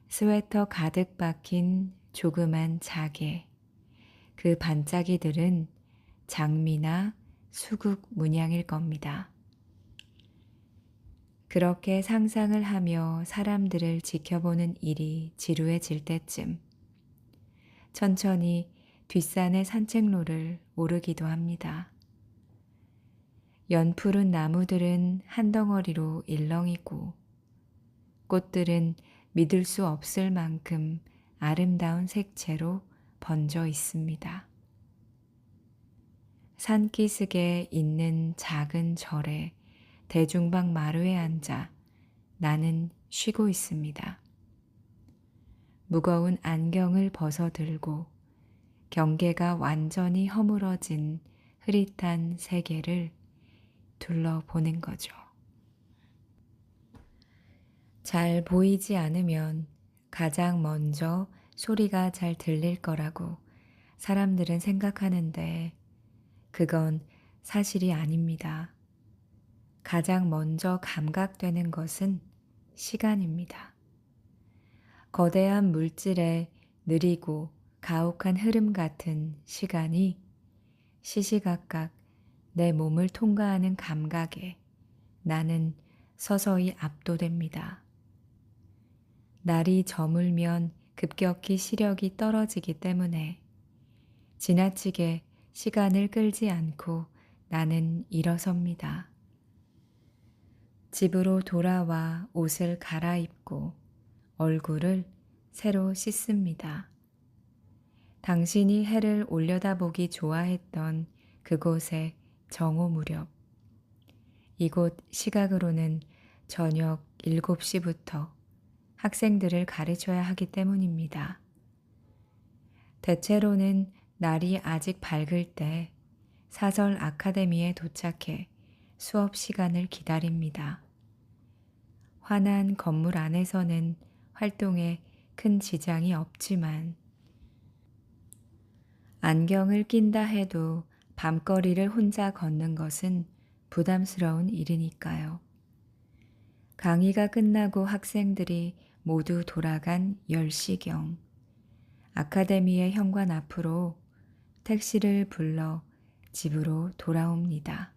스웨터 가득 박힌 조그만 자개, 그 반짝이들은 장미나 수국 문양일 겁니다. 그렇게 상상을 하며 사람들을 지켜보는 일이 지루해질 때쯤 천천히 뒷산의 산책로를 오르기도 합니다. 연푸른 나무들은 한 덩어리로 일렁이고 꽃들은 믿을 수 없을 만큼 아름다운 색채로 번져 있습니다. 산기슭에 있는 작은 절에 대중방 마루에 앉아 나는 쉬고 있습니다. 무거운 안경을 벗어들고 경계가 완전히 허물어진 흐릿한 세계를 둘러보는 거죠. 잘 보이지 않으면 가장 먼저 소리가 잘 들릴 거라고 사람들은 생각하는데 그건 사실이 아닙니다. 가장 먼저 감각되는 것은 시간입니다. 거대한 물질의 느리고 가혹한 흐름 같은 시간이 시시각각 내 몸을 통과하는 감각에 나는 서서히 압도됩니다. 날이 저물면 급격히 시력이 떨어지기 때문에 지나치게 시간을 끌지 않고 나는 일어섭니다. 집으로 돌아와 옷을 갈아입고 얼굴을 새로 씻습니다. 당신이 해를 올려다보기 좋아했던 그곳의 정오 무렵, 이곳 시각으로는 저녁 7시부터 학생들을 가르쳐야 하기 때문입니다. 대체로는 날이 아직 밝을 때 사설 아카데미에 도착해 수업 시간을 기다립니다. 환한 건물 안에서는 활동에 큰 지장이 없지만 안경을 낀다 해도 밤거리를 혼자 걷는 것은 부담스러운 일이니까요. 강의가 끝나고 학생들이 모두 돌아간 10시경 아카데미의 현관 앞으로 택시를 불러 집으로 돌아옵니다.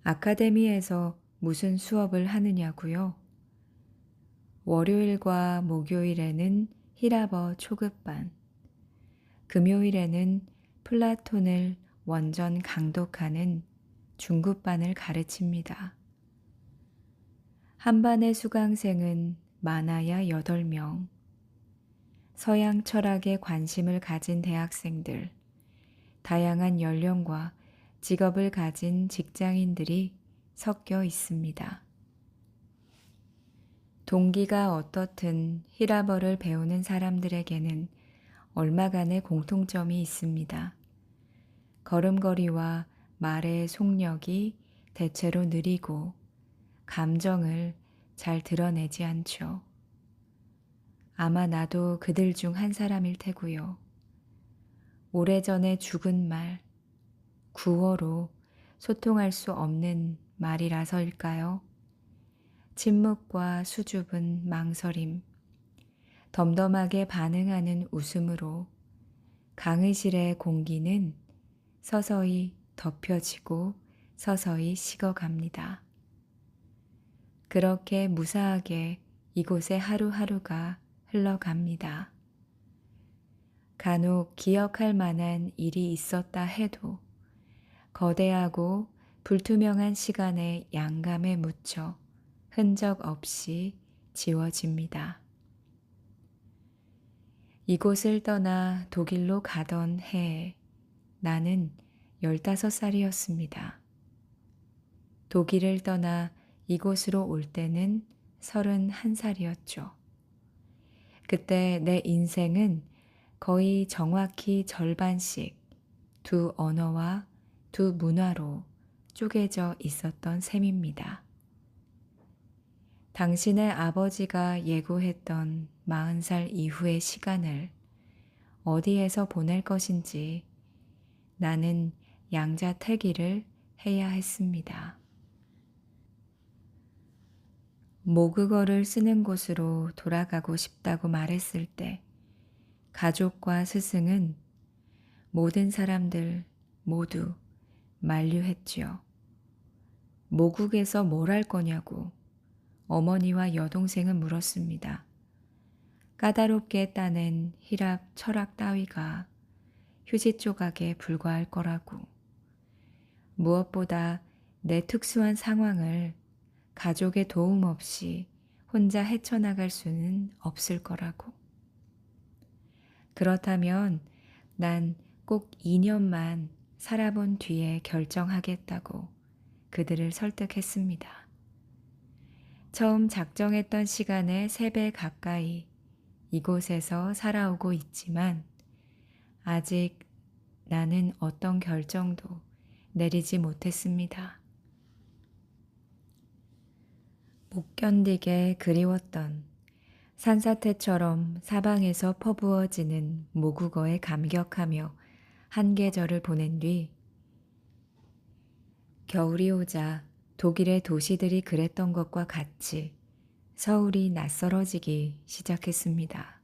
아카데미에서 무슨 수업을 하느냐고요? 월요일과 목요일에는 히라버 초급반, 금요일에는 플라톤을 원전 강독하는 중급반을 가르칩니다. 한 반의 수강생은 많아야 8명. 서양 철학에 관심을 가진 대학생들, 다양한 연령과 직업을 가진 직장인들이 섞여 있습니다. 동기가 어떻든 히라버를 배우는 사람들에게는 얼마간의 공통점이 있습니다. 걸음걸이와 말의 속력이 대체로 느리고 감정을 잘 드러내지 않죠. 아마 나도 그들 중 한 사람일 테고요. 오래전에 죽은 말, 구어로 소통할 수 없는 말이라서일까요? 침묵과 수줍은 망설임, 덤덤하게 반응하는 웃음으로 강의실의 공기는 서서히 덮여지고 서서히 식어갑니다. 그렇게 무사하게 이곳의 하루하루가 흘러갑니다. 간혹 기억할 만한 일이 있었다 해도 거대하고 불투명한 시간의 양감에 묻혀 흔적 없이 지워집니다. 이곳을 떠나 독일로 가던 해에 나는 15살이었습니다. 독일을 떠나 이곳으로 올 때는 31살이었죠. 그때 내 인생은 거의 정확히 절반씩 두 언어와 두 문화로 쪼개져 있었던 셈입니다. 당신의 아버지가 예고했던 40살 이후의 시간을 어디에서 보낼 것인지 나는 양자택일을 해야 했습니다. 모국어를 쓰는 곳으로 돌아가고 싶다고 말했을 때 가족과 스승은 모든 사람들 모두 만류했지요. 모국에서 뭘 할 거냐고 어머니와 여동생은 물었습니다. 까다롭게 따낸 히랍 철학 따위가 휴지 조각에 불과할 거라고. 무엇보다 내 특수한 상황을 가족의 도움 없이 혼자 헤쳐나갈 수는 없을 거라고. 그렇다면 난 꼭 2년만 살아본 뒤에 결정하겠다고 그들을 설득했습니다. 처음 작정했던 시간의 3배 가까이 이곳에서 살아오고 있지만 아직 나는 어떤 결정도 내리지 못했습니다. 못 견디게 그리웠던 산사태처럼 사방에서 퍼부어지는 모국어에 감격하며 한 계절을 보낸 뒤 겨울이 오자 독일의 도시들이 그랬던 것과 같이 서울이 낯설어지기 시작했습니다.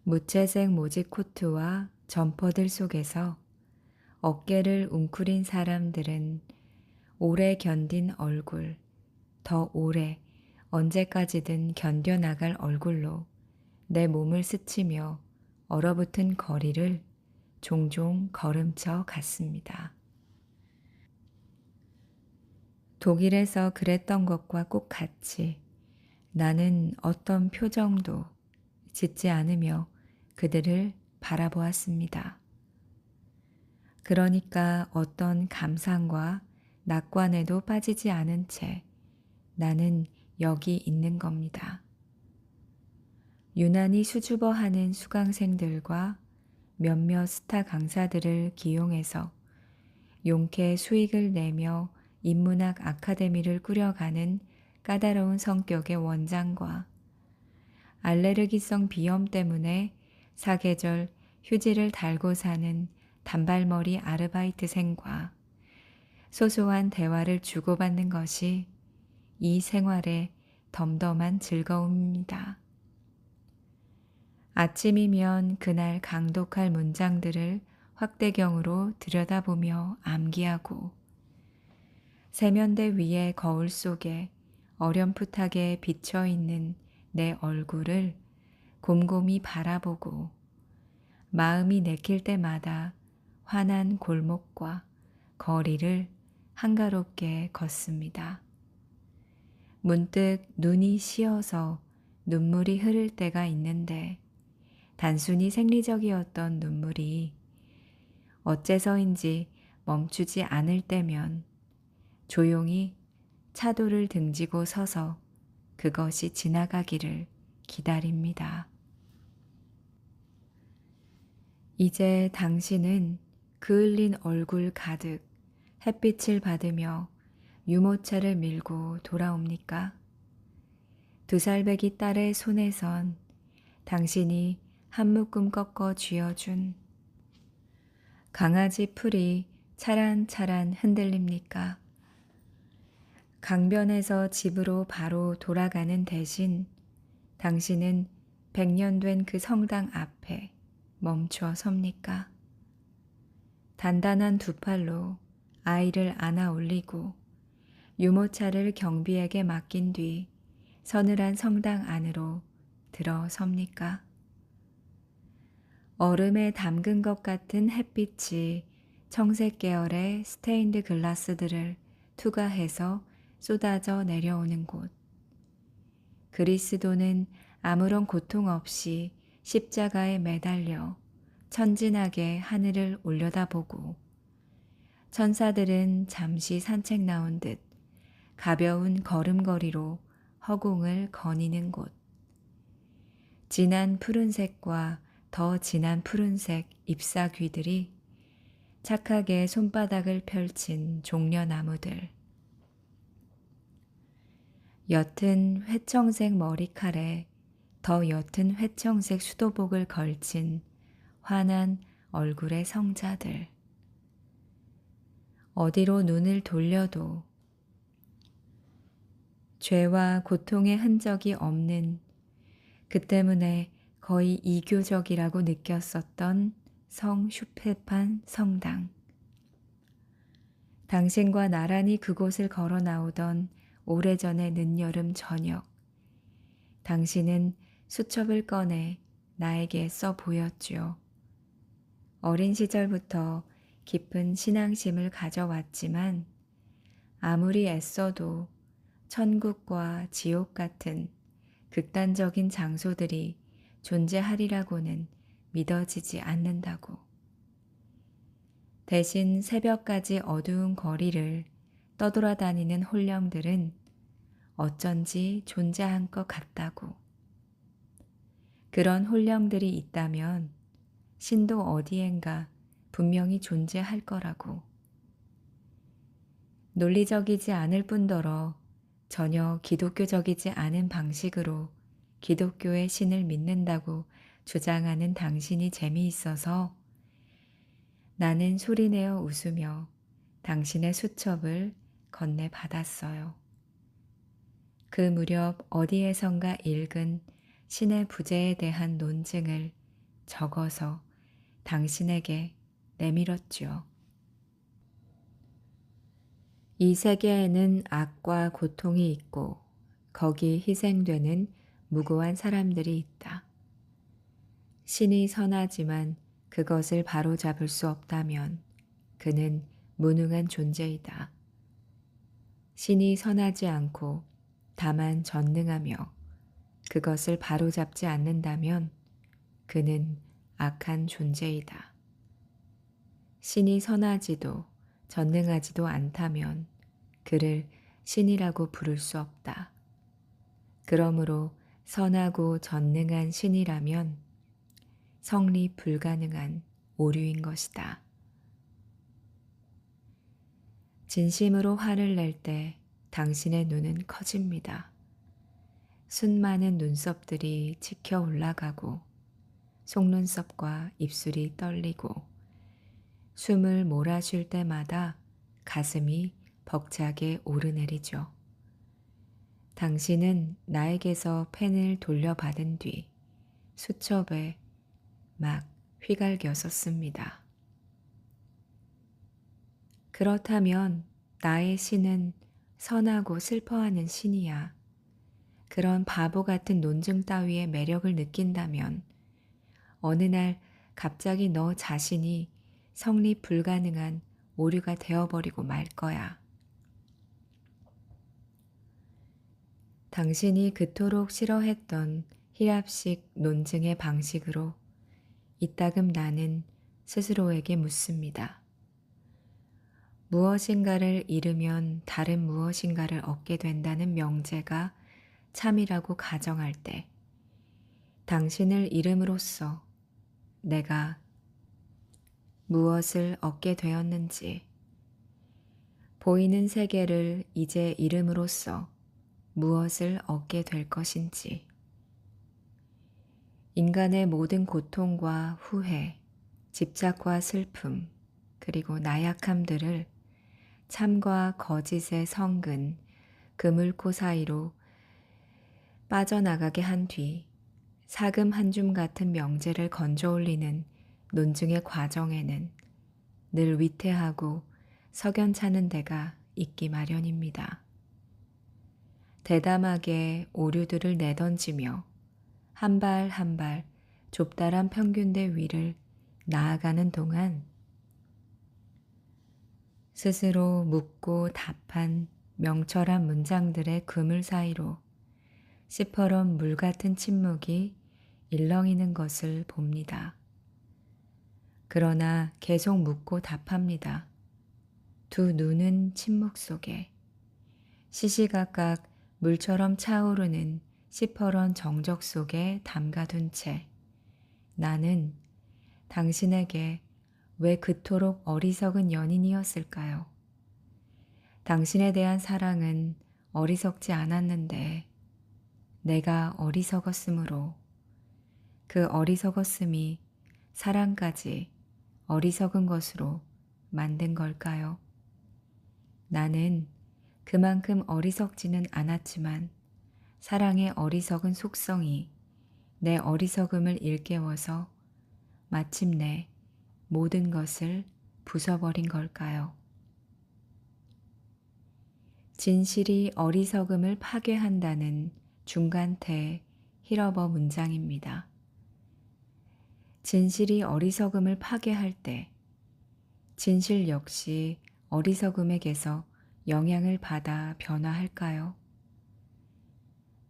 무채색 모직 코트와 점퍼들 속에서 어깨를 웅크린 사람들은 오래 견딘 얼굴, 더 오래 언제까지든 견뎌나갈 얼굴로 내 몸을 스치며 얼어붙은 거리를 종종 걸음쳐 갔습니다. 독일에서 그랬던 것과 꼭 같이 나는 어떤 표정도 짓지 않으며 그들을 바라보았습니다. 그러니까 어떤 감상과 낙관에도 빠지지 않은 채 나는 여기 있는 겁니다. 유난히 수줍어하는 수강생들과 몇몇 스타 강사들을 기용해서 용케 수익을 내며 인문학 아카데미를 꾸려가는 까다로운 성격의 원장과 알레르기성 비염 때문에 사계절 휴지를 달고 사는 단발머리 아르바이트생과 소소한 대화를 주고받는 것이 이 생활의 덤덤한 즐거움입니다. 아침이면 그날 강독할 문장들을 확대경으로 들여다보며 암기하고 세면대 위에 거울 속에 어렴풋하게 비쳐 있는 내 얼굴을 곰곰이 바라보고 마음이 내킬 때마다 환한 골목과 거리를 한가롭게 걷습니다. 문득 눈이 시어서 눈물이 흐를 때가 있는데 단순히 생리적이었던 눈물이 어째서인지 멈추지 않을 때면 조용히 차도를 등지고 서서 그것이 지나가기를 기다립니다. 이제 당신은 그을린 얼굴 가득 햇빛을 받으며 유모차를 밀고 돌아옵니까? 2살배기 딸의 손에선 당신이 한 묶음 꺾어 쥐어준 강아지 풀이 차란차란 흔들립니까? 강변에서 집으로 바로 돌아가는 대신 당신은 100년 된 그 성당 앞에 멈춰 섭니까? 단단한 두 팔로 아이를 안아 올리고 유모차를 경비에게 맡긴 뒤 서늘한 성당 안으로 들어섭니까? 얼음에 담근 것 같은 햇빛이 청색 계열의 스테인드 글라스들을 투과해서 쏟아져 내려오는 곳. 그리스도는 아무런 고통 없이 십자가에 매달려 천진하게 하늘을 올려다보고 천사들은 잠시 산책 나온 듯 가벼운 걸음걸이로 허공을 거니는 곳. 진한 푸른색과 더 진한 푸른색 잎사귀들이 착하게 손바닥을 펼친 종려나무들. 옅은 회청색 머리칼에 더 옅은 회청색 수도복을 걸친 환한 얼굴의 성자들. 어디로 눈을 돌려도 죄와 고통의 흔적이 없는 그 때문에 거의 이교적이라고 느꼈었던 성 슈페판 성당. 당신과 나란히 그곳을 걸어 나오던 오래전의 늦여름 저녁. 당신은 수첩을 꺼내 나에게 써 보였지요. 어린 시절부터 깊은 신앙심을 가져왔지만 아무리 애써도 천국과 지옥 같은 극단적인 장소들이 존재하리라고는 믿어지지 않는다고. 대신 새벽까지 어두운 거리를 떠돌아다니는 홀령들은 어쩐지 존재한 것 같다고. 그런 홀령들이 있다면 신도 어디엔가 분명히 존재할 거라고. 논리적이지 않을 뿐더러 전혀 기독교적이지 않은 방식으로 기독교의 신을 믿는다고 주장하는 당신이 재미있어서 나는 소리내어 웃으며 당신의 수첩을 건네받았어요. 그 무렵 어디에선가 읽은 신의 부재에 대한 논증을 적어서 당신에게 내밀었지요. 이 세계에는 악과 고통이 있고 거기 희생되는 무고한 사람들이 있다. 신이 선하지만 그것을 바로잡을 수 없다면 그는 무능한 존재이다. 신이 선하지 않고 다만 전능하며 그것을 바로잡지 않는다면 그는 악한 존재이다. 신이 선하지도 전능하지도 않다면 그를 신이라고 부를 수 없다. 그러므로 선하고 전능한 신이라면 성립 불가능한 오류인 것이다. 진심으로 화를 낼 때 당신의 눈은 커집니다. 순많은 눈썹들이 치켜 올라가고 속눈썹과 입술이 떨리고 숨을 몰아쉴 때마다 가슴이 벅차게 오르내리죠. 당신은 나에게서 펜을 돌려받은 뒤 수첩에 막 휘갈겼었습니다. 그렇다면 나의 시는 선하고 슬퍼하는 신이야. 그런 바보 같은 논증 따위의 매력을 느낀다면 어느 날 갑자기 너 자신이 성립 불가능한 오류가 되어버리고 말 거야. 당신이 그토록 싫어했던 히랍식 논증의 방식으로 이따금 나는 스스로에게 묻습니다. 무엇인가를 잃으면 다른 무엇인가를 얻게 된다는 명제가 참이라고 가정할 때 당신을 잃음으로써 내가 무엇을 얻게 되었는지, 보이는 세계를 이제 잃음으로써 무엇을 얻게 될 것인지, 인간의 모든 고통과 후회, 집착과 슬픔, 그리고 나약함들을 참과 거짓의 성근, 그물코 사이로 빠져나가게 한 뒤 사금 한 줌 같은 명제를 건져 올리는 논증의 과정에는 늘 위태하고 석연찮은 데가 있기 마련입니다. 대담하게 오류들을 내던지며 한 발 한 발 좁다란 평균대 위를 나아가는 동안 스스로 묻고 답한 명철한 문장들의 그물 사이로 시퍼런 물 같은 침묵이 일렁이는 것을 봅니다. 그러나 계속 묻고 답합니다. 두 눈은 침묵 속에 시시각각 물처럼 차오르는 시퍼런 정적 속에 담가둔 채 나는 당신에게 왜 그토록 어리석은 연인이었을까요? 당신에 대한 사랑은 어리석지 않았는데 내가 어리석었으므로 그 어리석었음이 사랑까지 어리석은 것으로 만든 걸까요? 나는 그만큼 어리석지는 않았지만 사랑의 어리석은 속성이 내 어리석음을 일깨워서 마침내 모든 것을 부숴버린 걸까요? 진실이 어리석음을 파괴한다는 중간태 히러버 문장입니다. 진실이 어리석음을 파괴할 때 진실 역시 어리석음에게서 영향을 받아 변화할까요?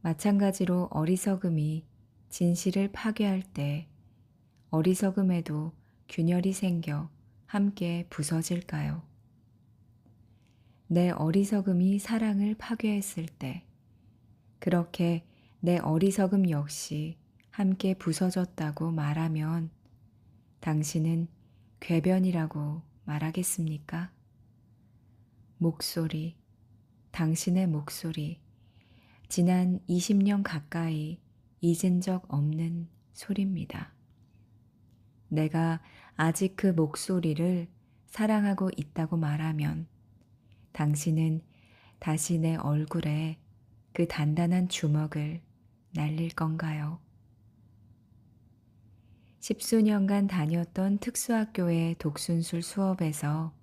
마찬가지로 어리석음이 진실을 파괴할 때 어리석음에도 균열이 생겨 함께 부서질까요? 내 어리석음이 사랑을 파괴했을 때 그렇게 내 어리석음 역시 함께 부서졌다고 말하면 당신은 궤변이라고 말하겠습니까? 목소리, 당신의 목소리, 지난 20년 가까이 잊은 적 없는 소리입니다. 내가 아직 그 목소리를 사랑하고 있다고 말하면 당신은 다시 내 얼굴에 그 단단한 주먹을 날릴 건가요? 10수년간 다녔던 특수학교의 독순술 수업에서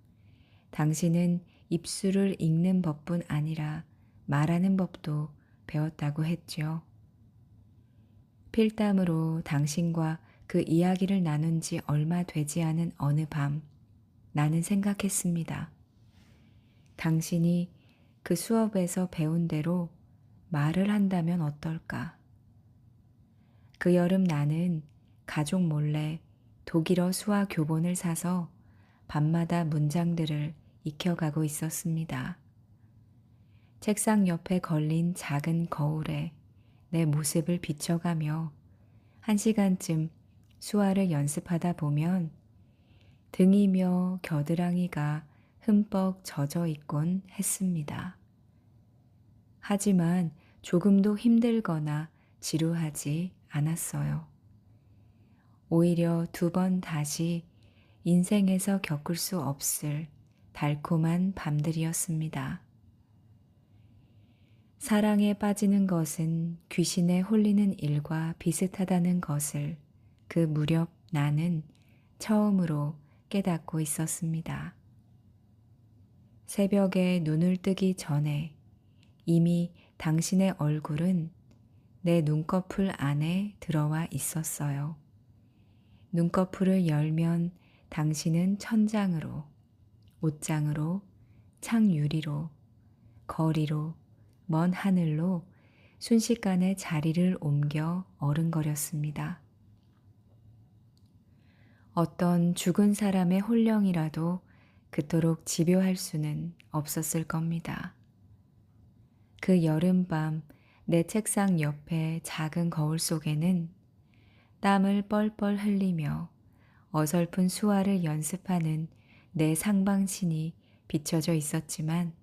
당신은 입술을 읽는 법뿐 아니라 말하는 법도 배웠다고 했죠. 필담으로 당신과 그 이야기를 나눈 지 얼마 되지 않은 어느 밤 나는 생각했습니다. 당신이 그 수업에서 배운 대로 말을 한다면 어떨까? 그 여름 나는 가족 몰래 독일어 수화 교본을 사서 밤마다 문장들을 익혀가고 있었습니다. 책상 옆에 걸린 작은 거울에 내 모습을 비춰가며 1시간쯤 수화를 연습하다 보면 등이며 겨드랑이가 흠뻑 젖어 있곤 했습니다. 하지만 조금도 힘들거나 지루하지 않았어요. 오히려 2번 다시 인생에서 겪을 수 없을 달콤한 밤들이었습니다. 사랑에 빠지는 것은 귀신에 홀리는 일과 비슷하다는 것을 그 무렵 나는 처음으로 깨닫고 있었습니다. 새벽에 눈을 뜨기 전에 이미 당신의 얼굴은 내 눈꺼풀 안에 들어와 있었어요. 눈꺼풀을 열면 당신은 천장으로, 옷장으로, 창유리로, 거리로, 먼 하늘로 순식간에 자리를 옮겨 어른거렸습니다. 어떤 죽은 사람의 혼령이라도 그토록 집요할 수는 없었을 겁니다. 그 여름밤 내 책상 옆에 작은 거울 속에는 땀을 뻘뻘 흘리며 어설픈 수화를 연습하는 내 상방신이 비춰져 있었지만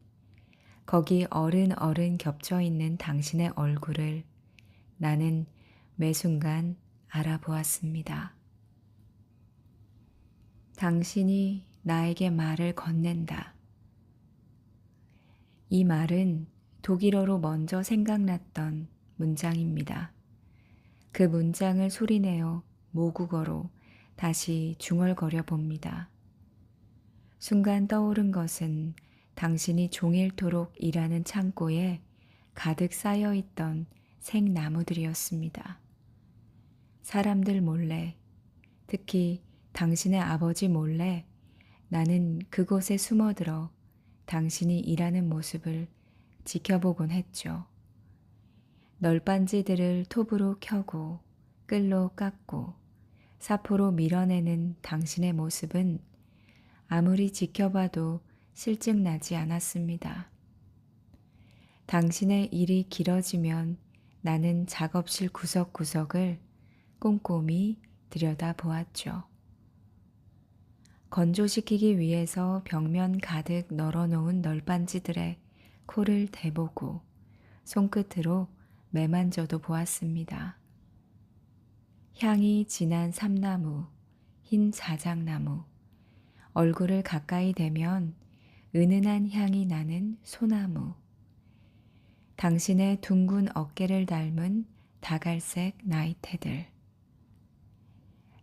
거기 어른 겹쳐 있는 당신의 얼굴을 나는 매 순간 알아보았습니다. 당신이 나에게 말을 건넨다. 이 말은 독일어로 먼저 생각났던 문장입니다. 그 문장을 소리내어 모국어로 다시 중얼거려 봅니다. 순간 떠오른 것은 당신이 종일토록 일하는 창고에 가득 쌓여 있던 생나무들이었습니다. 사람들 몰래, 특히 당신의 아버지 몰래 나는 그곳에 숨어들어 당신이 일하는 모습을 지켜보곤 했죠. 널빤지들을 톱으로 켜고 끌로 깎고 사포로 밀어내는 당신의 모습은 아무리 지켜봐도 실증나지 않았습니다. 당신의 일이 길어지면 나는 작업실 구석구석을 꼼꼼히 들여다보았죠. 건조시키기 위해서 벽면 가득 널어놓은 널빤지들의 코를 대보고 손끝으로 매만져도 보았습니다. 향이 진한 삼나무, 흰 자작나무, 얼굴을 가까이 대면 은은한 향이 나는 소나무, 당신의 둥근 어깨를 닮은 다갈색 나이테들.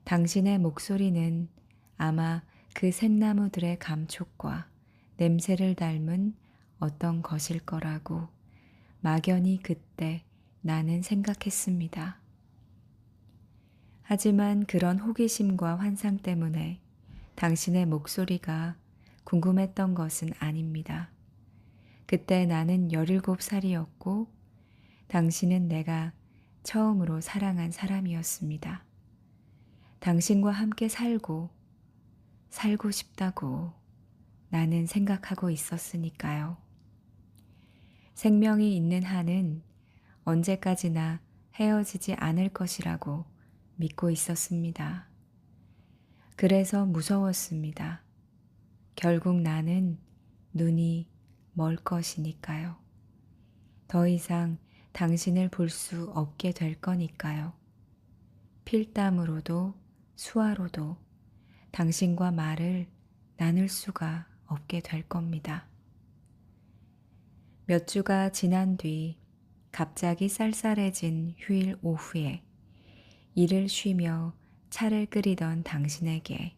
당신의 목소리는 아마 그 생나무들의 감촉과 냄새를 닮은 어떤 것일 거라고 막연히 그때 나는 생각했습니다. 하지만 그런 호기심과 환상 때문에 당신의 목소리가 궁금했던 것은 아닙니다. 그때 나는 17살이었고 당신은 내가 처음으로 사랑한 사람이었습니다. 당신과 함께 살고 싶다고 나는 생각하고 있었으니까요. 생명이 있는 한은 언제까지나 헤어지지 않을 것이라고 믿고 있었습니다. 그래서 무서웠습니다. 결국 나는 눈이 멀 것이니까요. 더 이상 당신을 볼 수 없게 될 거니까요. 필담으로도 수화로도 당신과 말을 나눌 수가 없게 될 겁니다. 몇 주가 지난 뒤 갑자기 쌀쌀해진 휴일 오후에 일을 쉬며 차를 끓이던 당신에게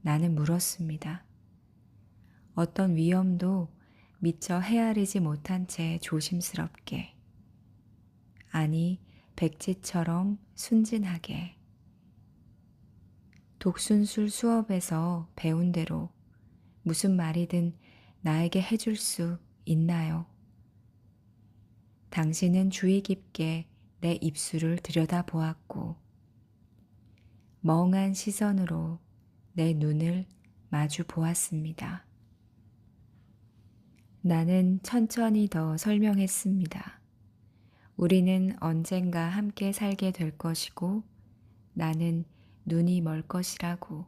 나는 물었습니다. 어떤 위험도 미처 헤아리지 못한 채 조심스럽게, 아니 백지처럼 순진하게, 독순술 수업에서 배운 대로 무슨 말이든 나에게 해줄 수 있나요? 당신은 주의 깊게 내 입술을 들여다보았고 멍한 시선으로 내 눈을 마주 보았습니다. 나는 천천히 더 설명했습니다. 우리는 언젠가 함께 살게 될 것이고 나는 눈이 멀 것이라고.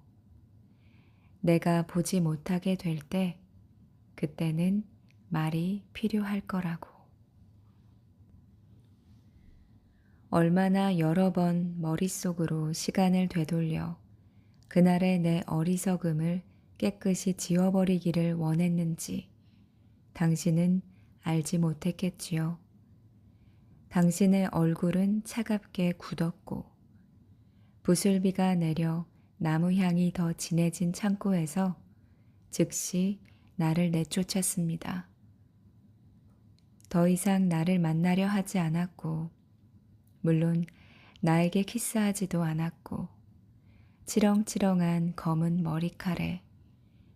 내가 보지 못하게 될 때 그때는 말이 필요할 거라고. 얼마나 여러 번 머릿속으로 시간을 되돌려 그날의 내 어리석음을 깨끗이 지워버리기를 원했는지 당신은 알지 못했겠지요. 당신의 얼굴은 차갑게 굳었고 부슬비가 내려 나무 향이 더 진해진 창고에서 즉시 나를 내쫓았습니다. 더 이상 나를 만나려 하지 않았고, 물론 나에게 키스하지도 않았고, 치렁치렁한 검은 머리칼에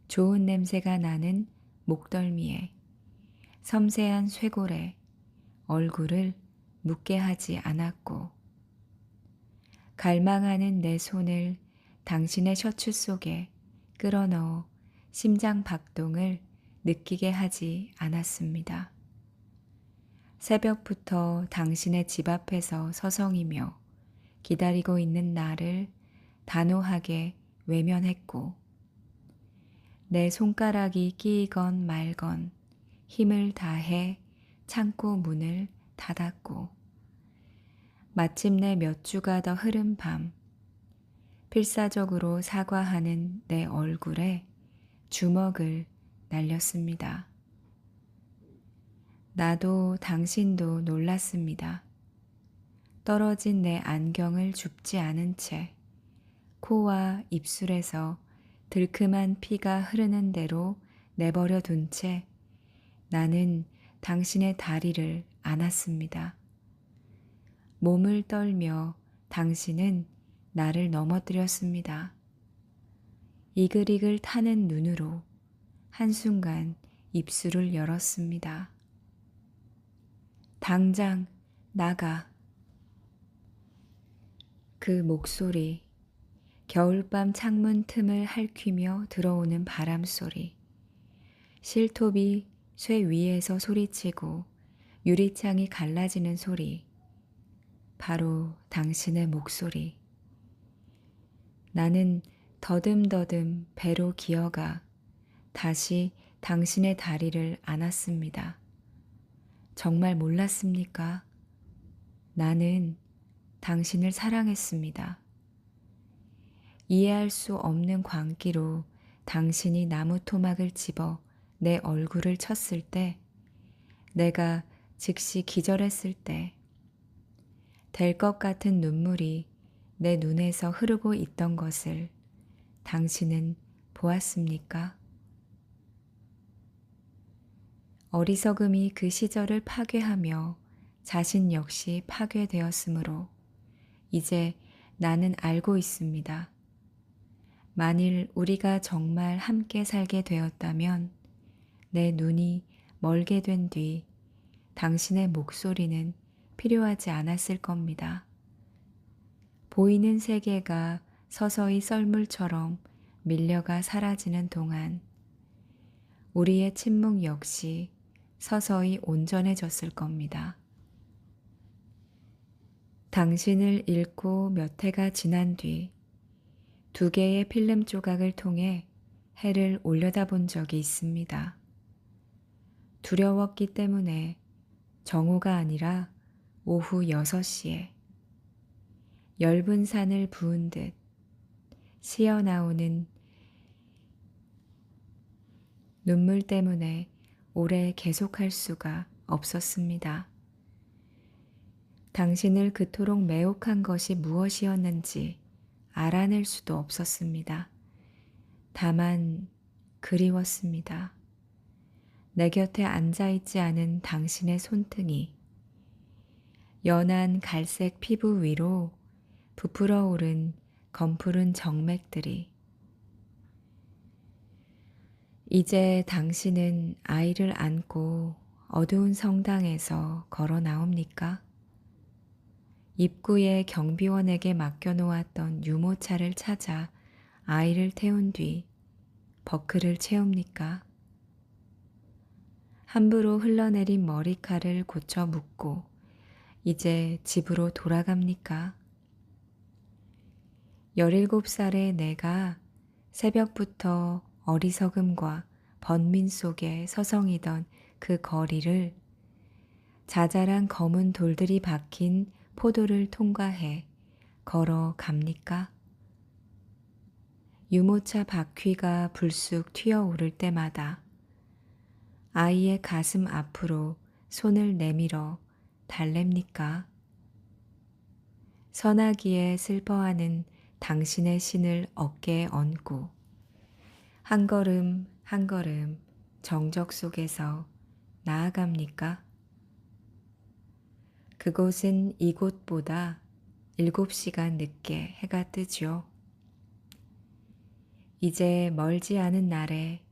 좋은 냄새가 나는 목덜미에 섬세한 쇄골에 얼굴을 묻게 하지 않았고, 갈망하는 내 손을 당신의 셔츠 속에 끌어넣어 심장 박동을 느끼게 하지 않았습니다. 새벽부터 당신의 집 앞에서 서성이며 기다리고 있는 나를 단호하게 외면했고, 내 손가락이 끼이건 말건 힘을 다해 창고 문을 닫았고, 마침내 몇 주가 더 흐른 밤, 필사적으로 사과하는 내 얼굴에 주먹을 날렸습니다. 나도 당신도 놀랐습니다. 떨어진 내 안경을 줍지 않은 채 코와 입술에서 들큼한 피가 흐르는 대로 내버려 둔 채 나는 당신의 다리를 안았습니다. 몸을 떨며 당신은 나를 넘어뜨렸습니다. 이글이글 타는 눈으로 한순간 입술을 열었습니다. 당장 나가. 그 목소리, 겨울밤 창문 틈을 핥히며 들어오는 바람 소리, 실톱이 쇠 위에서 소리치고 유리창이 갈라지는 소리, 바로 당신의 목소리. 나는 더듬더듬 배로 기어가 다시 당신의 다리를 안았습니다. 정말 몰랐습니까? 나는 당신을 사랑했습니다. 이해할 수 없는 광기로 당신이 나무 토막을 집어 내 얼굴을 쳤을 때, 내가 즉시 기절했을 때, 될 것 같은 눈물이 내 눈에서 흐르고 있던 것을 당신은 보았습니까? 어리석음이 그 시절을 파괴하며 자신 역시 파괴되었으므로 이제 나는 알고 있습니다. 만일 우리가 정말 함께 살게 되었다면 내 눈이 멀게 된 뒤 당신의 목소리는 필요하지 않았을 겁니다. 보이는 세계가 서서히 썰물처럼 밀려가 사라지는 동안 우리의 침묵 역시 서서히 온전해졌을 겁니다. 당신을 잃고 몇 해가 지난 뒤 2개의 필름 조각을 통해 해를 올려다본 적이 있습니다. 두려웠기 때문에 정오가 아니라 오후 6시에 엷은 산을 부은 듯 새어나오는 눈물 때문에 오래 계속할 수가 없었습니다. 당신을 그토록 매혹한 것이 무엇이었는지 알아낼 수도 없었습니다. 다만 그리웠습니다. 내 곁에 앉아있지 않은 당신의 손등이 연한 갈색 피부 위로 부풀어 오른 검푸른 정맥들이 이제 당신은 아이를 안고 어두운 성당에서 걸어 나옵니까? 입구에 경비원에게 맡겨놓았던 유모차를 찾아 아이를 태운 뒤 버클을 채웁니까? 함부로 흘러내린 머리칼을 고쳐 묶고 이제 집으로 돌아갑니까? 17살의 내가 새벽부터 어리석음과 번민 속에 서성이던 그 거리를 자잘한 검은 돌들이 박힌 포도를 통과해 걸어갑니까? 유모차 바퀴가 불쑥 튀어오를 때마다 아이의 가슴 앞으로 손을 내밀어 달랩니까? 선하기에 슬퍼하는 당신의 신을 어깨에 얹고 한 걸음 한 걸음 정적 속에서 나아갑니까? 그곳은 이곳보다 7시간 늦게 해가 뜨죠. 이제 멀지 않은 날에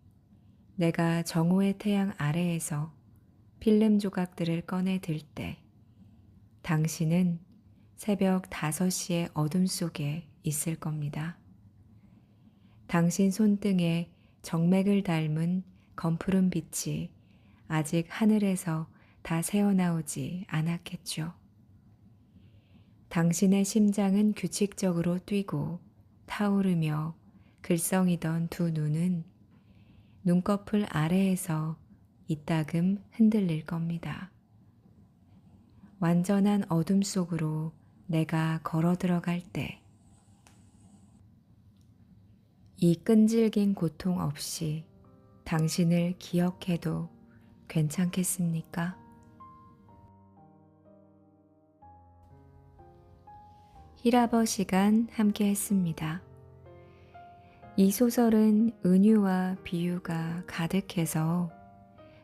내가 정오의 태양 아래에서 필름 조각들을 꺼내 들 때 당신은 새벽 5시의 어둠 속에 있을 겁니다. 당신 손등에 정맥을 닮은 검푸른 빛이 아직 하늘에서 다 새어나오지 않았겠죠. 당신의 심장은 규칙적으로 뛰고 타오르며 글썽이던 두 눈은 눈꺼풀 아래에서 이따금 흔들릴 겁니다. 완전한 어둠 속으로 내가 걸어 들어갈 때 이 끈질긴 고통 없이 당신을 기억해도 괜찮겠습니까? 히라버 시간 함께 했습니다. 이 소설은 은유와 비유가 가득해서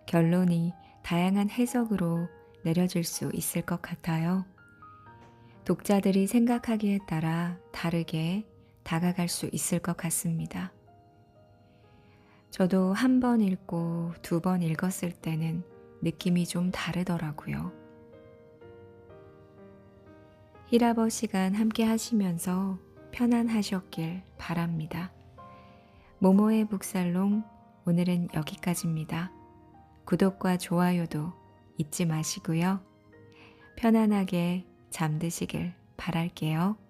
결론이 다양한 해석으로 내려질 수 있을 것 같아요. 독자들이 생각하기에 따라 다르게 다가갈 수 있을 것 같습니다. 저도 한 번 읽고 2번 읽었을 때는 느낌이 좀 다르더라고요. 히라버 시간 함께 하시면서 편안하셨길 바랍니다. 모모의 북살롱 오늘은 여기까지입니다. 구독과 좋아요도 잊지 마시고요. 편안하게 잠드시길 바랄게요.